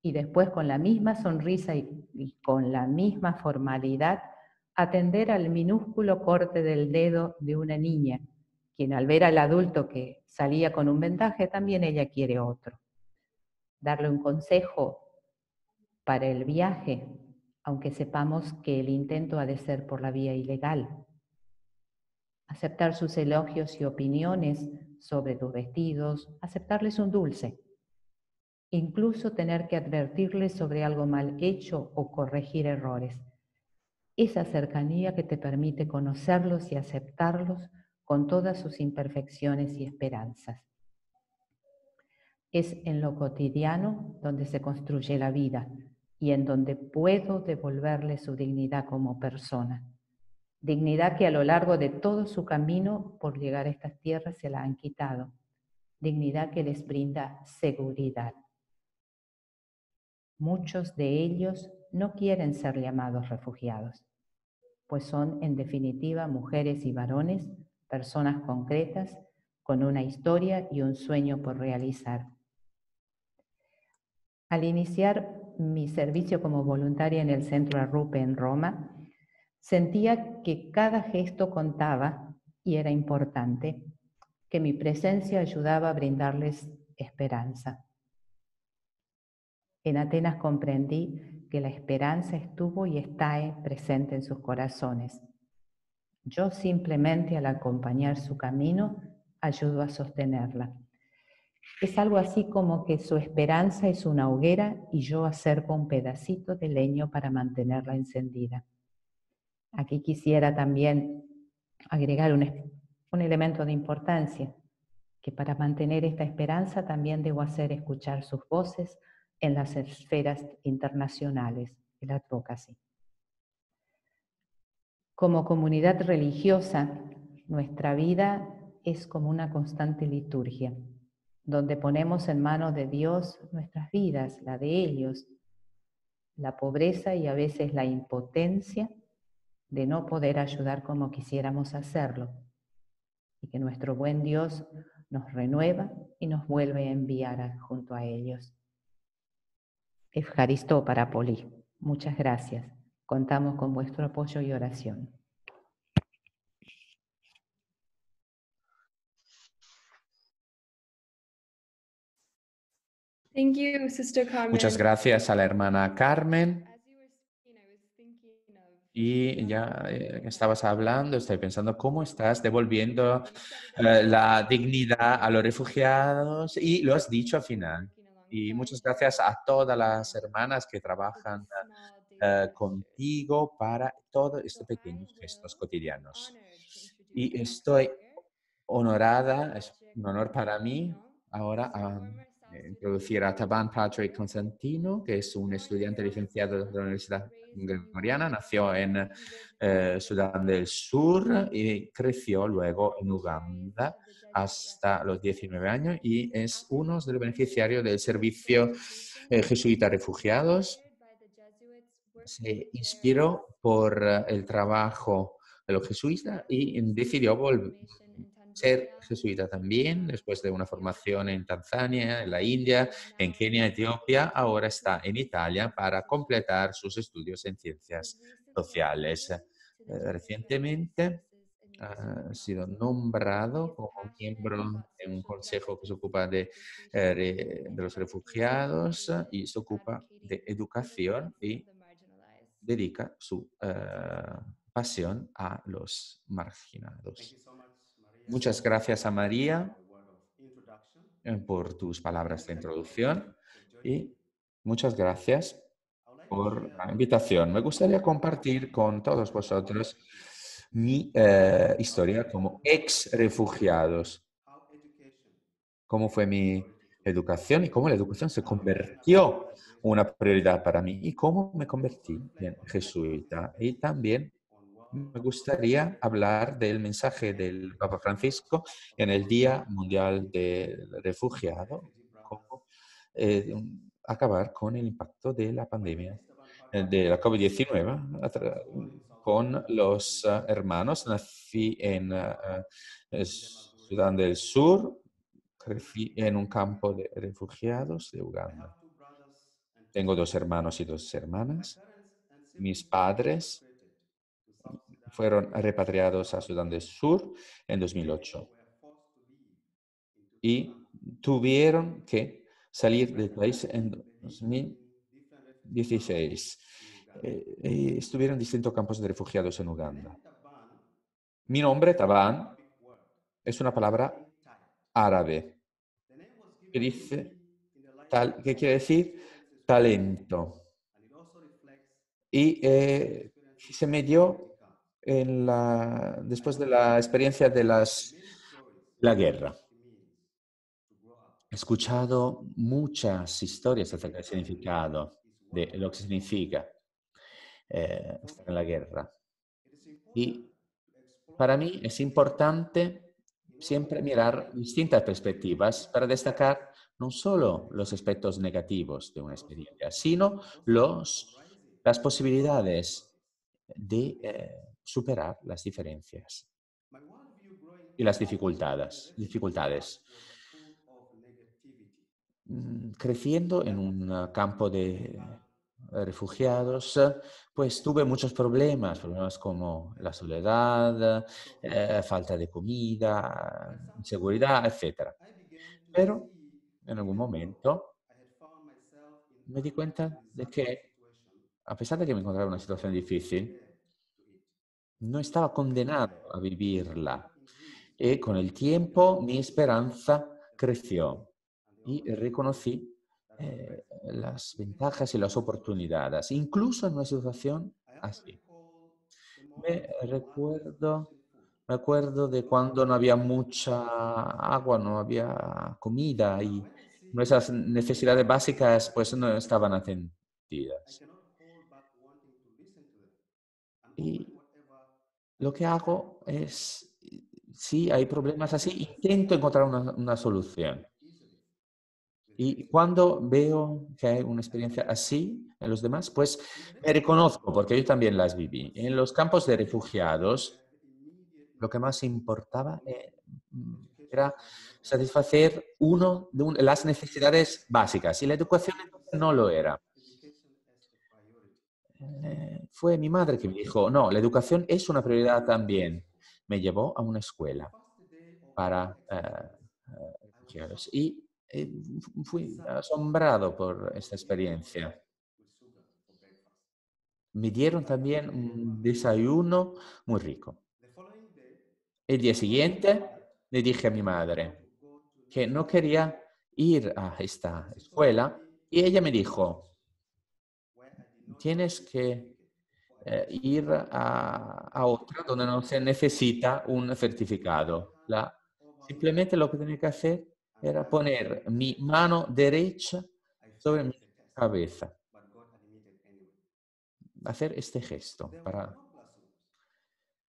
y después con la misma sonrisa y con la misma formalidad atender al minúsculo corte del dedo de una niña, quien al ver al adulto que salía con un vendaje, también ella quiere otro. Darle un consejo para el viaje, aunque sepamos que el intento ha de ser por la vía ilegal. Aceptar sus elogios y opiniones sobre tus vestidos, aceptarles un dulce. Incluso tener que advertirles sobre algo mal hecho o corregir errores. Esa cercanía que te permite conocerlos y aceptarlos con todas sus imperfecciones y esperanzas. Es en lo cotidiano donde se construye la vida y en donde puedo devolverle su dignidad como persona. Dignidad que a lo largo de todo su camino por llegar a estas tierras se la han quitado. Dignidad que les brinda seguridad. Muchos de ellos no quieren ser llamados refugiados, pues son en definitiva mujeres y varones, personas concretas, con una historia y un sueño por realizar. Al iniciar mi servicio como voluntaria en el Centro Arrupe en Roma, sentía que cada gesto contaba y era importante, que mi presencia ayudaba a brindarles esperanza. En Atenas comprendí que la esperanza estuvo y está presente en sus corazones. Yo simplemente al acompañar su camino ayudo a sostenerla. Es algo así como que su esperanza es una hoguera y yo acerco un pedacito de leño para mantenerla encendida. Aquí quisiera también agregar un elemento de importancia, que para mantener esta esperanza también debo hacer escuchar sus voces en las esferas internacionales, el advocacy. Como comunidad religiosa, nuestra vida es como una constante liturgia, donde ponemos en manos de Dios nuestras vidas, la de ellos, la pobreza y a veces la impotencia de no poder ayudar como quisiéramos hacerlo, y que nuestro buen Dios nos renueva y nos vuelve a enviar junto a ellos. Evjaristó para Poli. Muchas gracias. Contamos con vuestro apoyo y oración. Thank you, Sister Carmen. Muchas gracias a la hermana Carmen. Y ya que estabas hablando, estoy pensando cómo estás devolviendo la dignidad a los refugiados y lo has dicho al final. Y muchas gracias a todas las hermanas que trabajan contigo para todos estos pequeños gestos cotidianos. Y estoy honorada, es un honor para mí ahora introducir a Taban Patrick Constantino, que es un estudiante licenciado de la Universidad Gregoriana, nació en Sudán del Sur y creció luego en Uganda hasta los 19 años y es uno de los beneficiarios del servicio jesuita refugiados. Se inspiró por el trabajo de los jesuitas y decidió ser jesuita también, después de una formación en Tanzania, en la India, en Kenia, Etiopía, ahora está en Italia para completar sus estudios en ciencias sociales. Recientemente ha sido nombrado como miembro de un consejo que se ocupa de los refugiados y se ocupa de educación y dedica su pasión a los marginados. Muchas gracias a María por tus palabras de introducción y muchas gracias por la invitación. Me gustaría compartir con todos vosotros mi historia como ex refugiados, cómo fue mi educación y cómo la educación se convirtió en una prioridad para mí y cómo me convertí en jesuita. Y también me gustaría hablar del mensaje del Papa Francisco en el Día Mundial del Refugiado, cómo acabar con el impacto de la pandemia de la COVID-19 con los hermanos. Nací en Sudán del Sur, crecí en un campo de refugiados de Uganda. Tengo 2 hermanos y 2 hermanas. Mis padres fueron repatriados a Sudán del Sur en 2008 y tuvieron que salir del país en 2016. Estuvieron en distintos campos de refugiados en Uganda. Mi nombre, Taban, es una palabra árabe que dice que quiere decir talento. Y se me dio después de la experiencia de la guerra. He escuchado muchas historias acerca del significado, de lo que significa estar en la guerra. Y para mí es importante siempre mirar distintas perspectivas para destacar no solo los aspectos negativos de una experiencia, sino las posibilidades de superar las diferencias y las dificultades. Creciendo en un campo de refugiados, pues tuve muchos problemas como la soledad, falta de comida, inseguridad, etc. Pero en algún momento me di cuenta de que, a pesar de que me encontraba en una situación difícil, no estaba condenado a vivirla. Y con el tiempo mi esperanza creció y reconocí las ventajas y las oportunidades, incluso en una situación así. Recuerdo, me acuerdo de cuando no había mucha agua, no había comida y nuestras necesidades básicas pues no estaban atendidas. Y lo que hago es, si hay problemas así, intento encontrar una solución. Y cuando veo que hay una experiencia así en los demás, pues me reconozco, porque yo también las viví. En los campos de refugiados, lo que más importaba era satisfacer las necesidades básicas, y la educación entonces no lo era. Fue mi madre que me dijo, no, la educación es una prioridad también. Me llevó a una escuela para refugiados y fui asombrado por esta experiencia. Me dieron también un desayuno muy rico. El día siguiente le dije a mi madre que no quería ir a esta escuela y ella me dijo, tienes que ir a otra donde no se necesita un certificado. Simplemente lo que tenía que hacer era poner mi mano derecha sobre mi cabeza, hacer este gesto.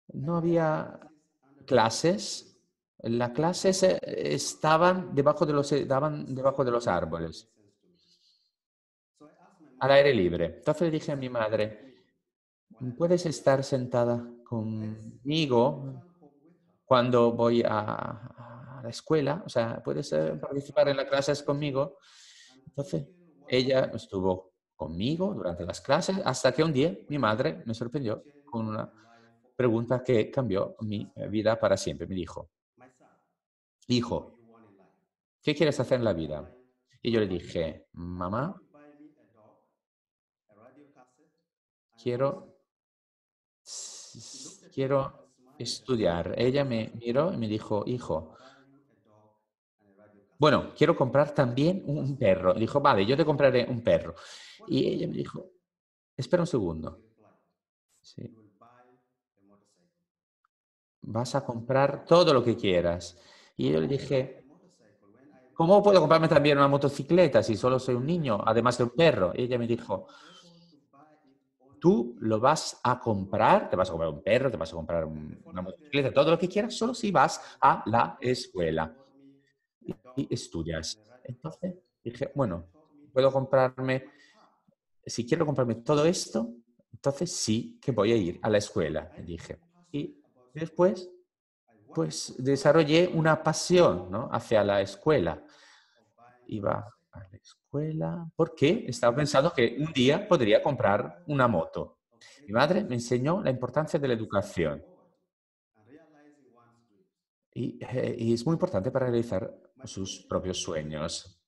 No había clases, las clases estaban daban debajo de los árboles, al aire libre. Entonces le dije a mi madre, ¿puedes estar sentada conmigo cuando voy a la escuela, o sea, ¿puedes participar en las clases conmigo? Entonces, ella estuvo conmigo durante las clases hasta que un día mi madre me sorprendió con una pregunta que cambió mi vida para siempre. Me dijo, hijo, ¿qué quieres hacer en la vida? Y yo le dije, mamá, quiero, quiero estudiar. Ella me miró y me dijo, hijo, bueno, quiero comprar también un perro. Dijo, vale, yo te compraré un perro. Y ella me dijo, espera un segundo. Sí, vas a comprar todo lo que quieras. Y yo le dije, ¿cómo puedo comprarme también una motocicleta si solo soy un niño, además de un perro? Y ella me dijo, tú lo vas a comprar, te vas a comprar un perro, te vas a comprar una motocicleta, todo lo que quieras, solo si vas a la escuela y estudias. Entonces dije, bueno, puedo comprarme, si quiero comprarme todo esto, entonces sí que voy a ir a la escuela, me dije. Y después, pues desarrollé una pasión, ¿no? Hacia la escuela. Iba a la escuela porque estaba pensando que un día podría comprar una moto. Mi madre me enseñó la importancia de la educación y es muy importante para realizar sus propios sueños.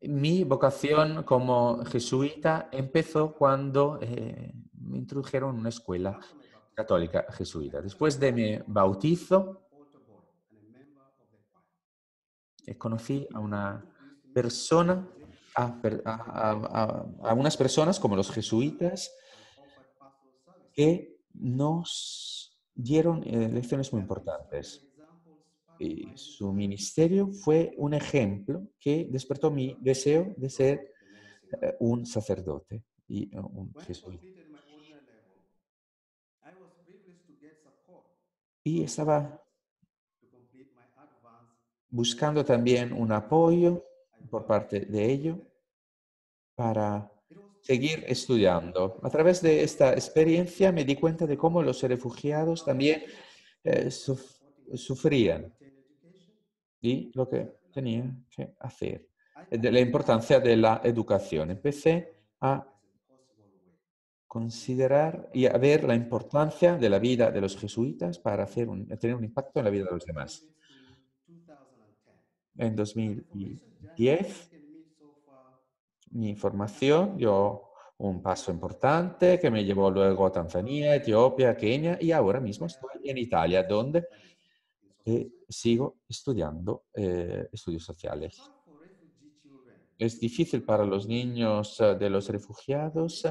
Mi vocación como jesuita empezó cuando me introdujeron en una escuela católica jesuita. Después de mi bautizo, conocí a una persona, a unas personas como los jesuitas que nos dieron lecciones muy importantes. Y su ministerio fue un ejemplo que despertó mi deseo de ser un sacerdote y un jesuita. Y estaba buscando también un apoyo por parte de ello para seguir estudiando. A través de esta experiencia me di cuenta de cómo los refugiados también sufrían y lo que tenían que hacer, de la importancia de la educación. Empecé a considerar y a ver la importancia de la vida de los jesuitas para tener un impacto en la vida de los demás. En 2010, mi formación dio un paso importante que me llevó luego a Tanzania, Etiopía, Kenia y ahora mismo estoy en Italia, donde sigo estudiando estudios sociales. Es difícil para los niños de los refugiados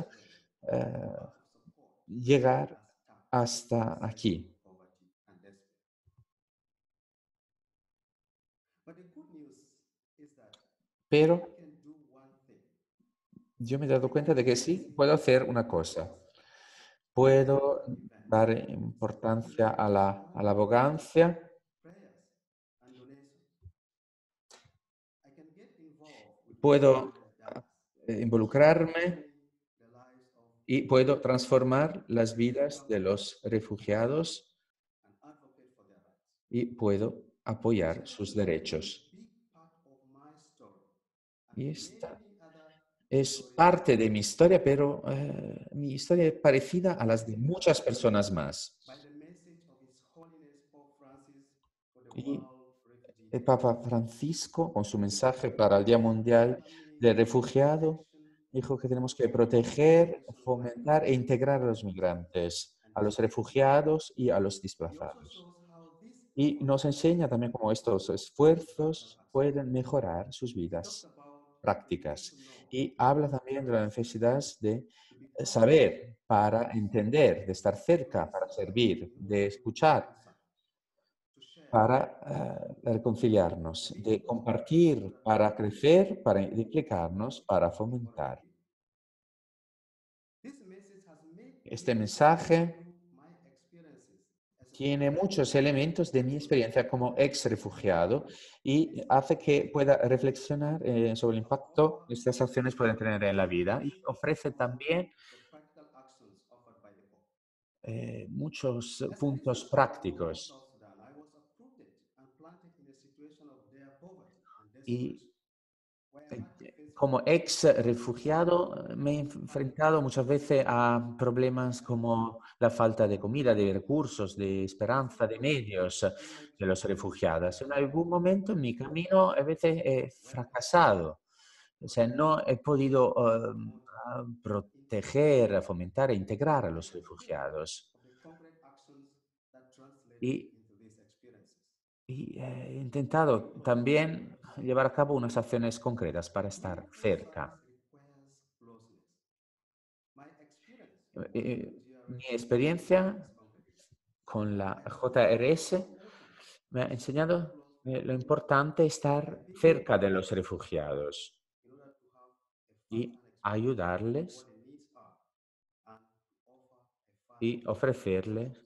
llegar hasta aquí, pero yo me he dado cuenta de que sí, puedo hacer una cosa. Puedo dar importancia a la abogancia, puedo involucrarme y puedo transformar las vidas de los refugiados y puedo apoyar sus derechos. Y esta es parte de mi historia, pero mi historia es parecida a las de muchas personas más. Y el Papa Francisco, con su mensaje para el Día Mundial del Refugiado, dijo que tenemos que proteger, fomentar e integrar a los migrantes, a los refugiados y a los desplazados. Y nos enseña también cómo estos esfuerzos pueden mejorar sus vidas prácticas. Y habla también de la necesidad de saber para entender, de estar cerca para servir, de escuchar para reconciliarnos, de compartir para crecer, para implicarnos, para fomentar. Este mensaje tiene muchos elementos de mi experiencia como ex refugiado y hace que pueda reflexionar sobre el impacto que estas acciones pueden tener en la vida y ofrece también muchos puntos prácticos. Y como ex refugiado me he enfrentado muchas veces a problemas como la falta de comida, de recursos, de esperanza, de medios de los refugiados. En algún momento en mi camino a veces he fracasado. O sea, no he podido proteger, fomentar e integrar a los refugiados. Y he intentado también llevar a cabo unas acciones concretas para estar cerca. Mi experiencia con la JRS me ha enseñado lo importante es estar cerca de los refugiados y ayudarles y ofrecerles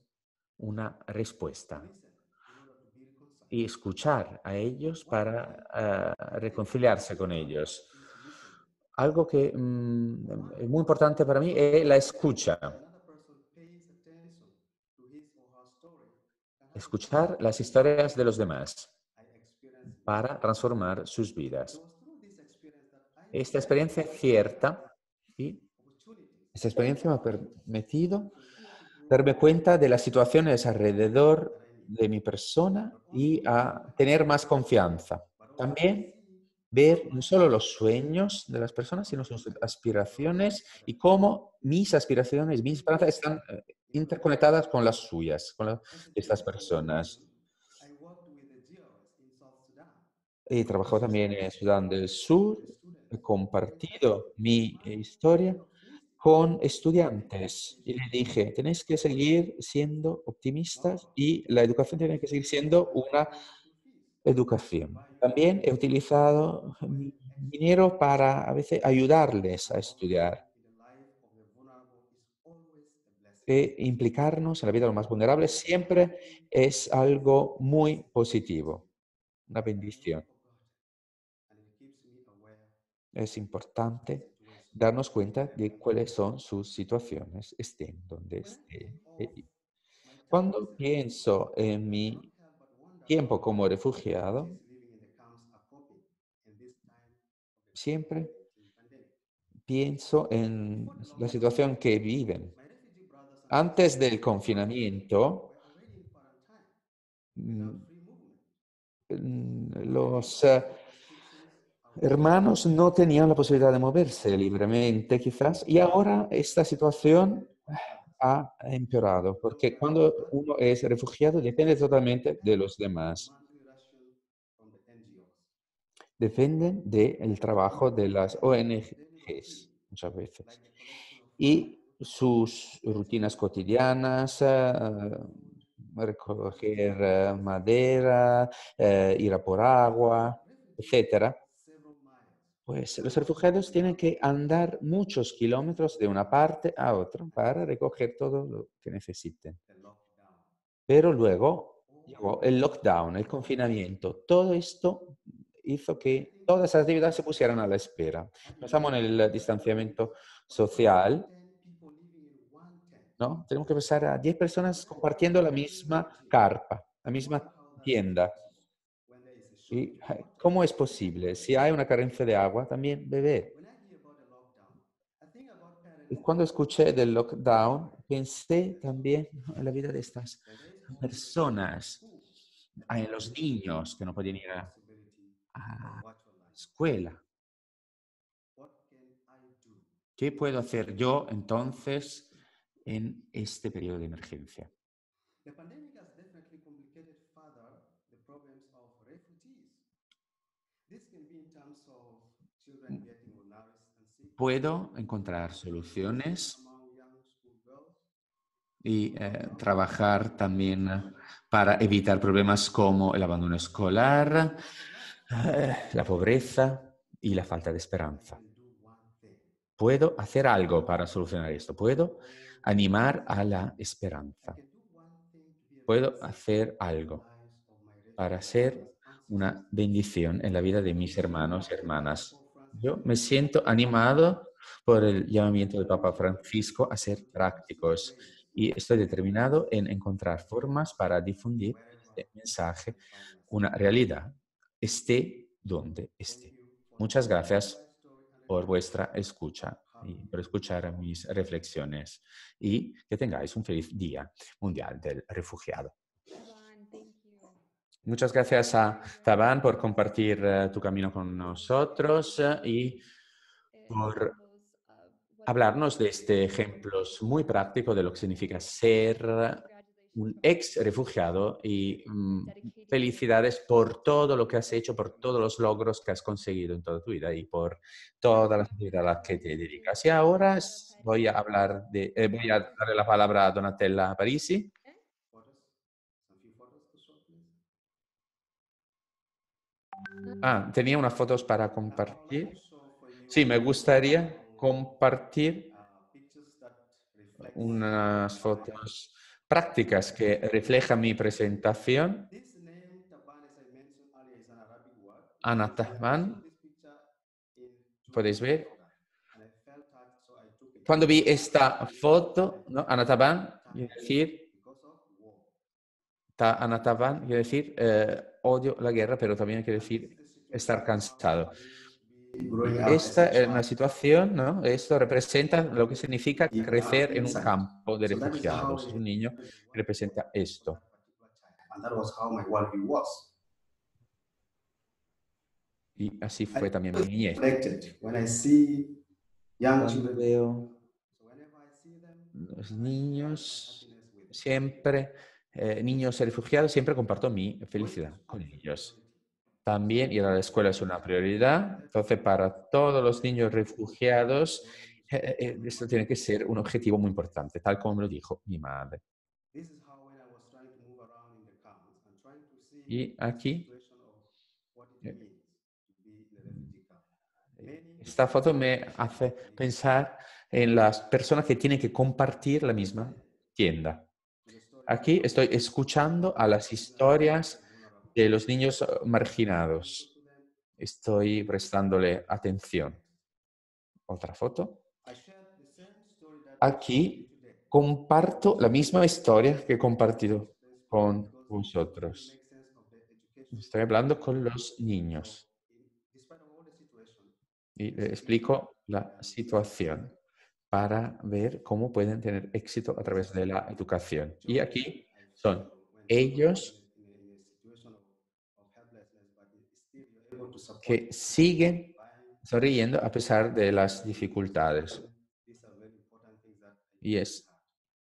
una respuesta y escuchar a ellos para reconciliarse con ellos. Algo que es muy importante para mí es la escucha. Escuchar las historias de los demás para transformar sus vidas. Esta experiencia es cierta y esta experiencia me ha permitido darme cuenta de las situaciones alrededor de mi persona y a tener más confianza. También ver no solo los sueños de las personas, sino sus aspiraciones y cómo mis aspiraciones, mis esperanzas están interconectadas con las suyas, con las de estas personas. He trabajado también en Sudán del Sur, he compartido mi historia con estudiantes y les dije, tenéis que seguir siendo optimistas y la educación tiene que seguir siendo una educación. También he utilizado mi dinero para a veces ayudarles a estudiar e implicarnos en la vida de los más vulnerables siempre es algo muy positivo, una bendición. Es importante darnos cuenta de cuáles son sus situaciones, estén donde esté. Cuando pienso en mi tiempo como refugiado, siempre pienso en la situación que viven. Antes del confinamiento, los hermanos no tenían la posibilidad de moverse libremente, quizás, y ahora esta situación ha empeorado, porque cuando uno es refugiado depende totalmente de los demás. Dependen del trabajo de las ONGs muchas veces. Y sus rutinas cotidianas, recoger madera, ir a por agua, etcétera, pues los refugiados tienen que andar muchos kilómetros de una parte a otra para recoger todo lo que necesiten. Pero luego llegó el lockdown, el confinamiento. Todo esto hizo que todas esas actividades se pusieran a la espera. Pensamos en el distanciamiento social, ¿no? Tenemos que pensar a 10 personas compartiendo la misma carpa, la misma tienda. ¿Y cómo es posible? Si hay una carencia de agua, también beber. Y cuando escuché del lockdown, pensé también en la vida de estas personas, en los niños que no podían ir a escuela. ¿Qué puedo hacer yo entonces en este periodo de emergencia? Puedo encontrar soluciones y trabajar también para evitar problemas como el abandono escolar, la pobreza y la falta de esperanza. Puedo hacer algo para solucionar esto. Puedo animar a la esperanza. Puedo hacer algo para ser una bendición en la vida de mis hermanos y hermanas. Yo me siento animado por el llamamiento del Papa Francisco a ser prácticos y estoy determinado en encontrar formas para difundir este mensaje, una realidad, esté donde esté. Muchas gracias por vuestra escucha y por escuchar mis reflexiones y que tengáis un feliz Día Mundial del Refugiado. Muchas gracias a Taban por compartir tu camino con nosotros y por hablarnos de ejemplos muy prácticos de lo que significa ser un ex refugiado y felicidades por todo lo que has hecho, por todos los logros que has conseguido en toda tu vida y por toda la actividad a la que te dedicas. Y ahora voy a voy a darle la palabra a Donatella Parisi. Tenía unas fotos para compartir. Sí, me gustaría compartir unas fotos prácticas que reflejan mi presentación. Anataban, podéis ver. Cuando vi esta foto, ¿no? Anataban, quiere decir, Anataban, quiere decir odio la guerra, pero también quiere decir estar cansado. Esta es una situación, ¿no? Esto representa lo que significa crecer en un campo de refugiados. Es un niño que representa esto. Y así fue también mi niñez. Cuando veo los niños, siempre, niños refugiados, siempre comparto mi felicidad con ellos. También ir a la escuela es una prioridad. Entonces, para todos los niños refugiados, esto tiene que ser un objetivo muy importante, tal como me lo dijo mi madre. Y aquí, esta foto me hace pensar en las personas que tienen que compartir la misma tienda. Aquí estoy escuchando a las historias de los niños marginados. Estoy prestándole atención. Otra foto. Aquí comparto la misma historia que he compartido con vosotros. Estoy hablando con los niños y les explico la situación para ver cómo pueden tener éxito a través de la educación. Y aquí son ellos que siguen sonriendo a pesar de las dificultades. Y es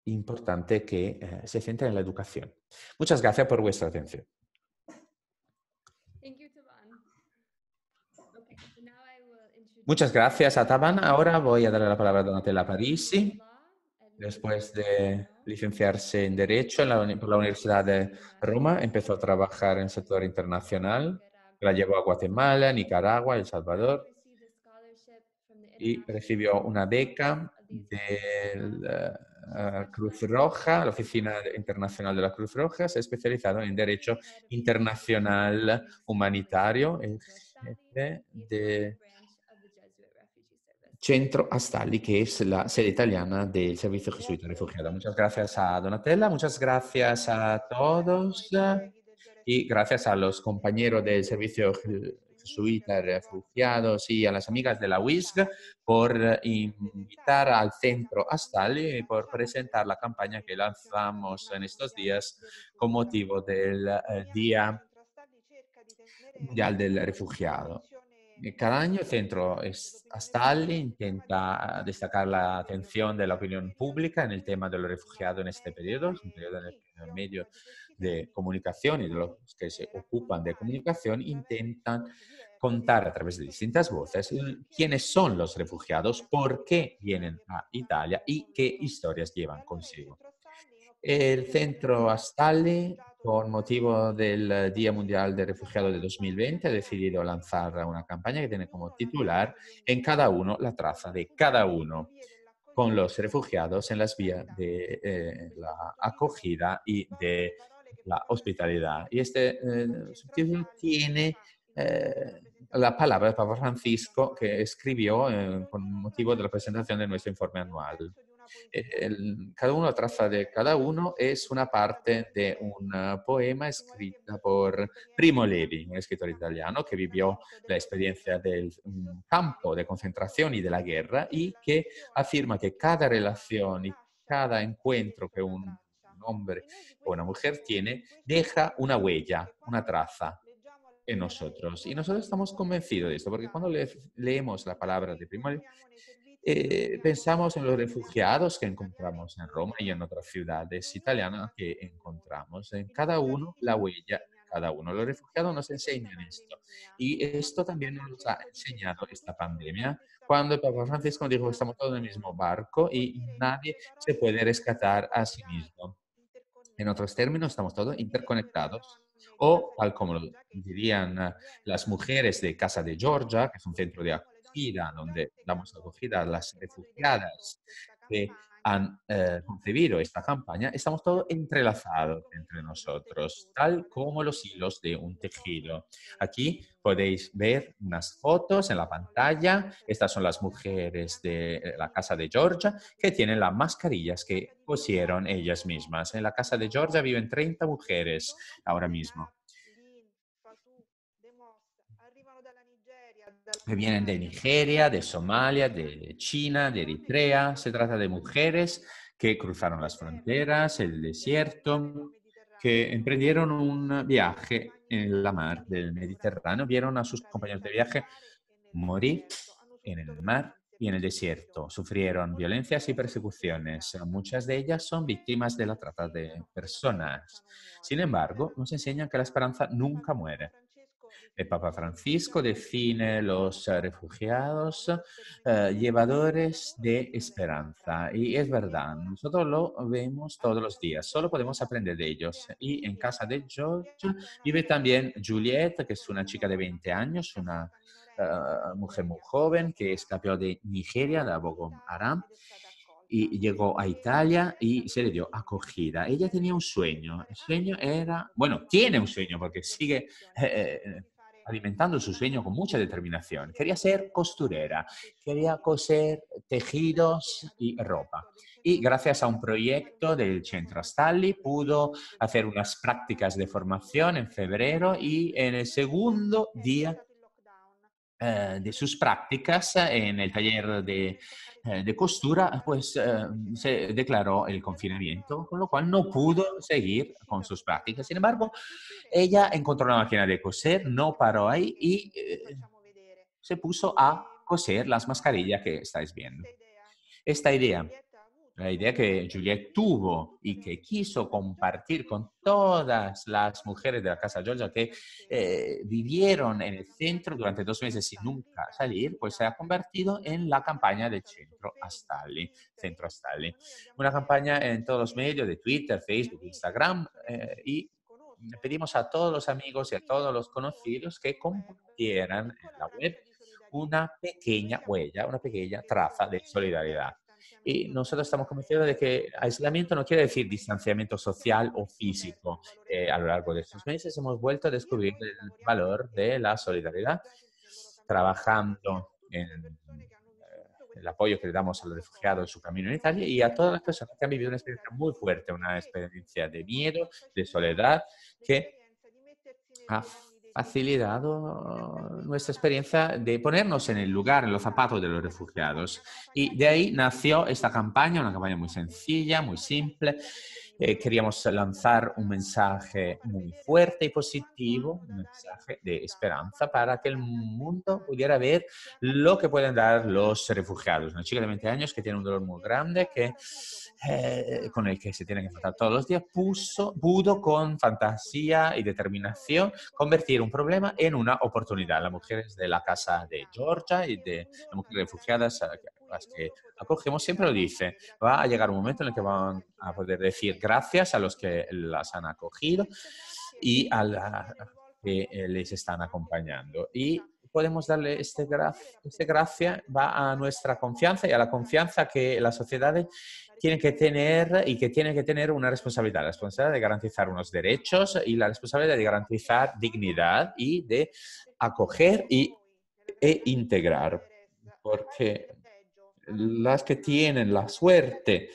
importante que se centren en la educación. Muchas gracias por vuestra atención. Muchas gracias a Taban. Ahora voy a darle la palabra a Donatella Parisi. Después de licenciarse en Derecho por la Universidad de Roma, empezó a trabajar en el sector internacional. La llevó a Guatemala, Nicaragua, El Salvador y recibió una beca de Cruz Roja, la Oficina Internacional de la Cruz Roja. Se ha especializado en Derecho Internacional Humanitario, el jefe de Centro Astalli, que es la sede italiana del Servicio Jesuita Refugiado. Muchas gracias a Donatella, muchas gracias a todos y gracias a los compañeros del Servicio Jesuita Refugiados y a las amigas de la UISG por invitar al Centro Astalli y por presentar la campaña que lanzamos en estos días con motivo del Día Mundial del Refugiado. Cada año el Centro Astalli intenta destacar la atención de la opinión pública en el tema de los refugiados en este periodo. Es un periodo en el que los medios de comunicación y de los que se ocupan de comunicación intentan contar a través de distintas voces quiénes son los refugiados, por qué vienen a Italia y qué historias llevan consigo. El Centro Astalli, con motivo del Día Mundial del Refugiado de 2020, ha decidido lanzar una campaña que tiene como titular "En cada uno la traza de cada uno", con los refugiados en las vías de la acogida y de la hospitalidad. Y este subtítulo tiene la palabra de Papa Francisco que escribió con motivo de la presentación de nuestro informe anual. Cada uno, la traza de cada uno, es una parte de un poema escrito por Primo Levi, un escritor italiano que vivió la experiencia del campo de concentración y de la guerra y que afirma que cada relación y cada encuentro que un hombre o una mujer tiene deja una huella, una traza en nosotros. Y nosotros estamos convencidos de esto, porque cuando leemos la palabra de Primo Levi, pensamos en los refugiados que encontramos en Roma y en otras ciudades italianas que encontramos. En cada uno la huella, cada uno. Los refugiados nos enseñan esto. Y esto también nos ha enseñado esta pandemia, cuando el Papa Francisco dijo que estamos todos en el mismo barco y nadie se puede rescatar a sí mismo. En otros términos, estamos todos interconectados. O, tal como lo dirían las mujeres de Casa de Georgia, que es un centro de acogida, donde damos acogida a las refugiadas que han concebido esta campaña, estamos todos entrelazados entre nosotros, tal como los hilos de un tejido. Aquí podéis ver unas fotos en la pantalla. Estas son las mujeres de la Casa de Georgia que tienen las mascarillas que cosieron ellas mismas. En la Casa de Georgia viven 30 mujeres ahora mismo, que vienen de Nigeria, de Somalia, de China, de Eritrea. Se trata de mujeres que cruzaron las fronteras, el desierto, que emprendieron un viaje en la mar del Mediterráneo, vieron a sus compañeros de viaje morir en el mar y en el desierto. Sufrieron violencias y persecuciones. Muchas de ellas son víctimas de la trata de personas. Sin embargo, nos enseñan que la esperanza nunca muere. El Papa Francisco define los refugiados llevadores de esperanza. Y es verdad, nosotros lo vemos todos los días, solo podemos aprender de ellos. Y en casa de George vive también Juliette, que es una chica de 20 años, una mujer muy joven que escapó de Nigeria, de Boko Haram, y llegó a Italia y se le dio acogida. Ella tenía un sueño. El sueño era, bueno, tiene un sueño porque sigue alimentando su sueño con mucha determinación. Quería ser costurera, quería coser tejidos y ropa. Y gracias a un proyecto del Centro Stalli pudo hacer unas prácticas de formación en febrero y en el segundo día de sus prácticas en el taller de costura, pues se declaró el confinamiento, con lo cual no pudo seguir con sus prácticas. Sin embargo, ella encontró una máquina de coser, no paró ahí y se puso a coser las mascarillas que estáis viendo. Esta idea, la idea que Juliette tuvo y que quiso compartir con todas las mujeres de la Casa Georgia que vivieron en el centro durante 2 meses sin nunca salir, pues se ha convertido en la campaña del Centro Stalli. Una campaña en todos los medios de Twitter, Facebook, Instagram y pedimos a todos los amigos y a todos los conocidos que compartieran en la web una pequeña huella, una pequeña traza de solidaridad. Y nosotros estamos convencidos de que aislamiento no quiere decir distanciamiento social o físico. A lo largo de estos meses hemos vuelto a descubrir el valor de la solidaridad, trabajando en el apoyo que le damos a los refugiados en su camino en Italia y a todas las personas que han vivido una experiencia muy fuerte, una experiencia de miedo, de soledad, que ha facilitado nuestra experiencia de ponernos en el lugar, en los zapatos de los refugiados. Y de ahí nació esta campaña, una campaña muy sencilla, muy simple. Queríamos lanzar un mensaje muy fuerte y positivo, un mensaje de esperanza para que el mundo pudiera ver lo que pueden dar los refugiados. Una chica de 20 años que tiene un dolor muy grande, que con el que se tiene que enfrentar todos los días, pudo con fantasía y determinación convertir un problema en una oportunidad. Las mujeres de la Casa de Georgia y de las mujeres refugiadas a las que acogemos siempre lo dice, va a llegar un momento en el que van a poder decir gracias a los que las han acogido y a los que les están acompañando. Y podemos darle este gracias, va a nuestra confianza y a la confianza que las sociedades tienen que tener y que tienen que tener una responsabilidad, la responsabilidad de garantizar unos derechos y la responsabilidad de garantizar dignidad y de acoger e integrar, porque las que tienen la suerte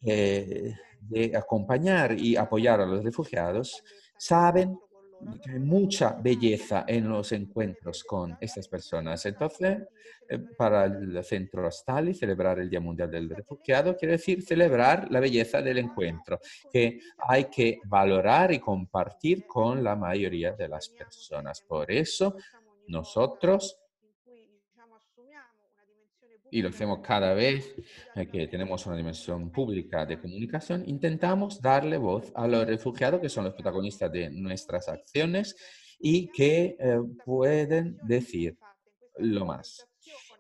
de acompañar y apoyar a los refugiados saben que hay mucha belleza en los encuentros con estas personas. Entonces, para el Centro Stali, celebrar el Día Mundial del Refugiado quiere decir celebrar la belleza del encuentro, que hay que valorar y compartir con la mayoría de las personas. Por eso, nosotros, y lo hacemos cada vez que tenemos una dimensión pública de comunicación, intentamos darle voz a los refugiados que son los protagonistas de nuestras acciones y que pueden decir lo más.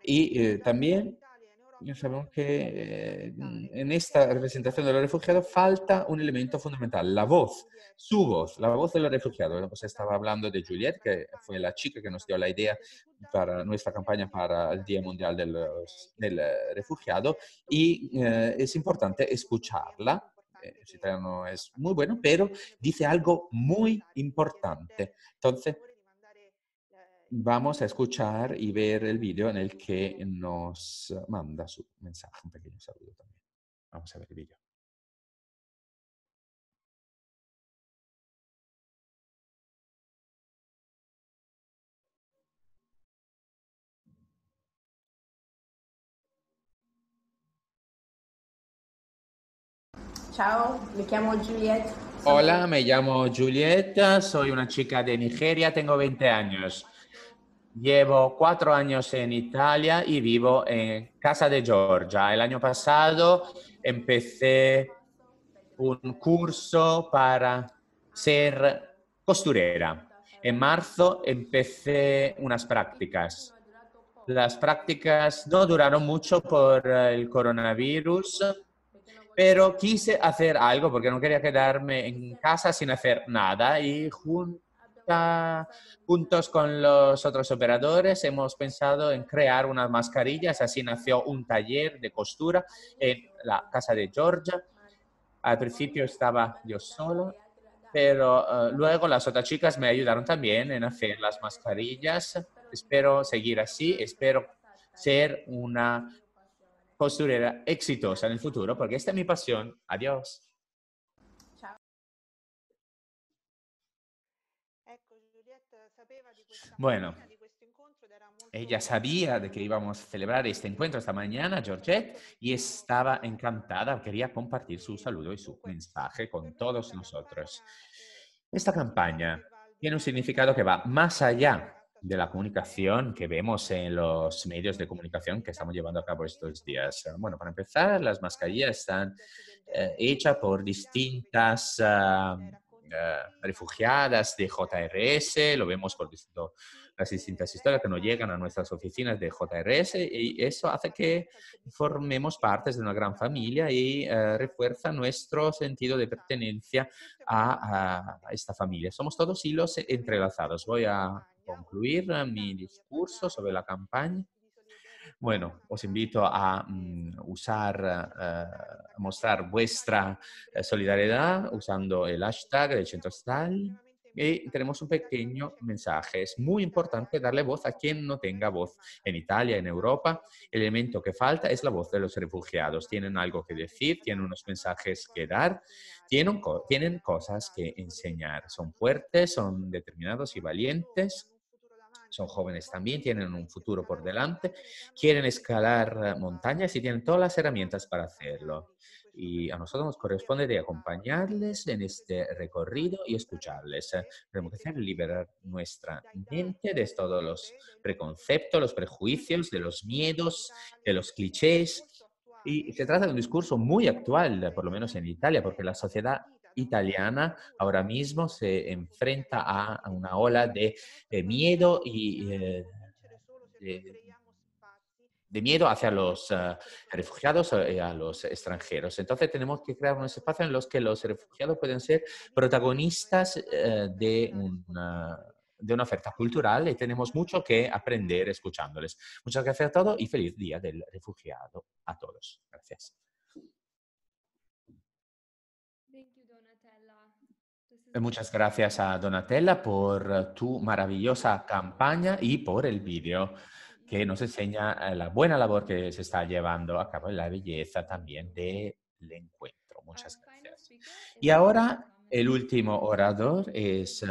Y también sabemos que en esta representación de los refugiados falta un elemento fundamental, la voz, su voz, la voz de los refugiados. Pues estaba hablando de Juliette, que fue la chica que nos dio la idea para nuestra campaña para el Día Mundial del Refugiado, y es importante escucharla. Su italiano es muy bueno, pero dice algo muy importante. Entonces, vamos a escuchar y ver el vídeo en el que nos manda su mensaje, un pequeño saludo también. Vamos a ver el vídeo. Ciao, mi chiamo Juliette. Hola, me llamo Juliette, soy una chica de Nigeria, tengo 20 años. Llevo 4 años en Italia y vivo en Casa de Georgia. El año pasado empecé un curso para ser costurera. En marzo empecé unas prácticas. Las prácticas no duraron mucho por el coronavirus, pero quise hacer algo porque no quería quedarme en casa sin hacer nada, y juntos con los otros operadores hemos pensado en crear unas mascarillas. Así nació un taller de costura en la Casa de Georgia. Al principio estaba yo solo, pero luego las otras chicas me ayudaron también en hacer las mascarillas. Espero seguir así, espero ser una costurera exitosa en el futuro, porque esta es mi pasión. Adiós. Bueno, ella sabía de que íbamos a celebrar este encuentro esta mañana, Georgette, y estaba encantada. Quería compartir su saludo y su mensaje con todos nosotros. Esta campaña tiene un significado que va más allá de la comunicación que vemos en los medios de comunicación que estamos llevando a cabo estos días. Bueno, para empezar, las mascarillas están hechas por distintas refugiadas de JRS, lo vemos por las distintas historias que nos llegan a nuestras oficinas de JRS, y eso hace que formemos parte de una gran familia y refuerza nuestro sentido de pertenencia a esta familia. Somos todos hilos entrelazados. Voy a concluir mi discurso sobre la campaña. Bueno, os invito a mostrar vuestra solidaridad usando el hashtag del Centro Stali, y tenemos un pequeño mensaje. Es muy importante darle voz a quien no tenga voz. En Italia, en Europa, el elemento que falta es la voz de los refugiados. Tienen algo que decir, tienen unos mensajes que dar, tienen cosas que enseñar. Son fuertes, son determinados y valientes. Son jóvenes también, tienen un futuro por delante, quieren escalar montañas y tienen todas las herramientas para hacerlo. Y a nosotros nos corresponde de acompañarles en este recorrido y escucharles. Tenemos que hacer liberar nuestra mente de todos los preconceptos, los prejuicios, de los miedos, de los clichés. Y se trata de un discurso muy actual, por lo menos en Italia, porque la sociedad italiana ahora mismo se enfrenta a una ola de miedo y de miedo hacia los refugiados y a los extranjeros. Entonces tenemos que crear unos espacios en los que los refugiados pueden ser protagonistas de una oferta cultural, y tenemos mucho que aprender escuchándoles. Muchas gracias a todos y feliz Día del Refugiado a todos. Gracias. Muchas gracias a Donatella por tu maravillosa campaña y por el vídeo. que nos enseña la buena labor que se está llevando a cabo y la belleza también del encuentro. Muchas gracias. Y ahora el último orador es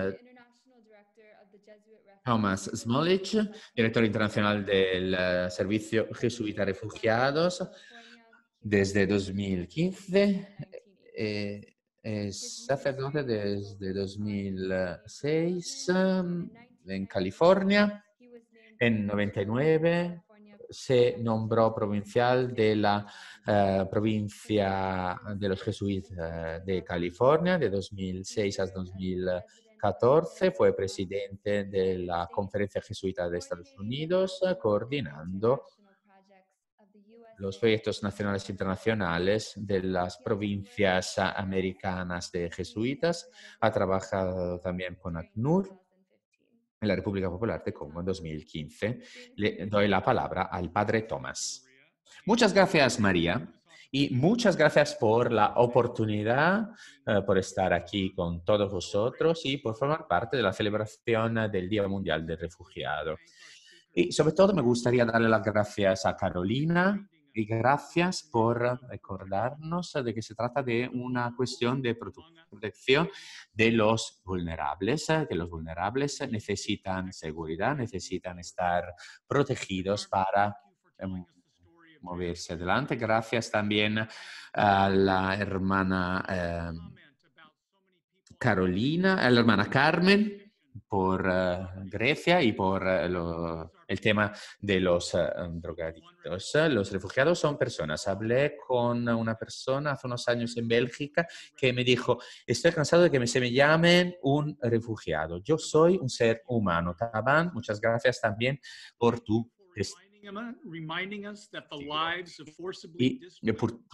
Thomas Smolich, director internacional del Servicio Jesuita Refugiados desde 2015. Es sacerdote desde 2006 en California. En 99 se nombró provincial de la provincia de los jesuitas de California. De 2006 a 2014 fue presidente de la Conferencia Jesuita de Estados Unidos, coordinando los proyectos nacionales e internacionales de las provincias americanas de jesuitas. Ha trabajado también con ACNUR en la República Popular de Congo en 2015. Le doy la palabra al padre Tomás. Muchas gracias, María, y muchas gracias por la oportunidad, por estar aquí con todos vosotros y por formar parte de la celebración del Día Mundial del Refugiado. Y sobre todo me gustaría darle las gracias a Carolina y gracias por recordarnos de que se trata de una cuestión de protección de los vulnerables, que los vulnerables necesitan seguridad, necesitan estar protegidos para moverse adelante. Gracias también a la hermana Carolina, a la hermana Carmen por Grecia y por el tema de los drogadictos. Los refugiados son personas. Hablé con una persona hace unos años en Bélgica que me dijo: estoy cansado de que se me llamen un refugiado. Yo soy un ser humano. Taban, muchas gracias también por tu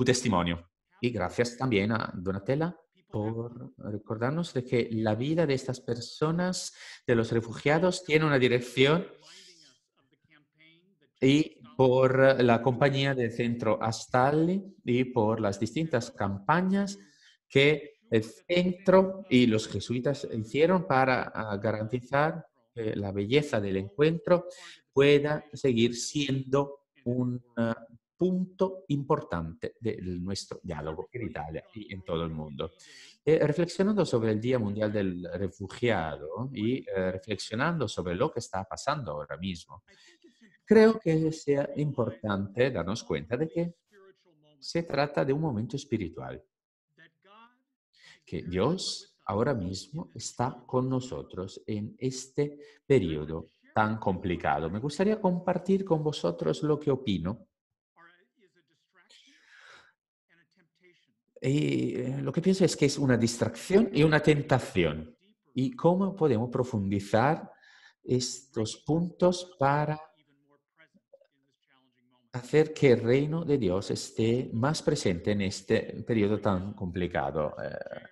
testimonio. Y gracias también a Donatella por recordarnos de que la vida de estas personas, de los refugiados, tiene una dirección, y por la compañía del Centro Astalli y por las distintas campañas que el centro y los jesuitas hicieron para garantizar que la belleza del encuentro pueda seguir siendo un punto importante de nuestro diálogo en Italia y en todo el mundo. Reflexionando sobre el Día Mundial del Refugiado y reflexionando sobre lo que está pasando ahora mismo, creo que sea importante darnos cuenta de que se trata de un momento espiritual, que Dios ahora mismo está con nosotros en este periodo tan complicado. Me gustaría compartir con vosotros lo que opino. Y lo que pienso es que es una distracción y una tentación. ¿Y cómo podemos profundizar estos puntos para hacer que el reino de Dios esté más presente en este periodo tan complicado?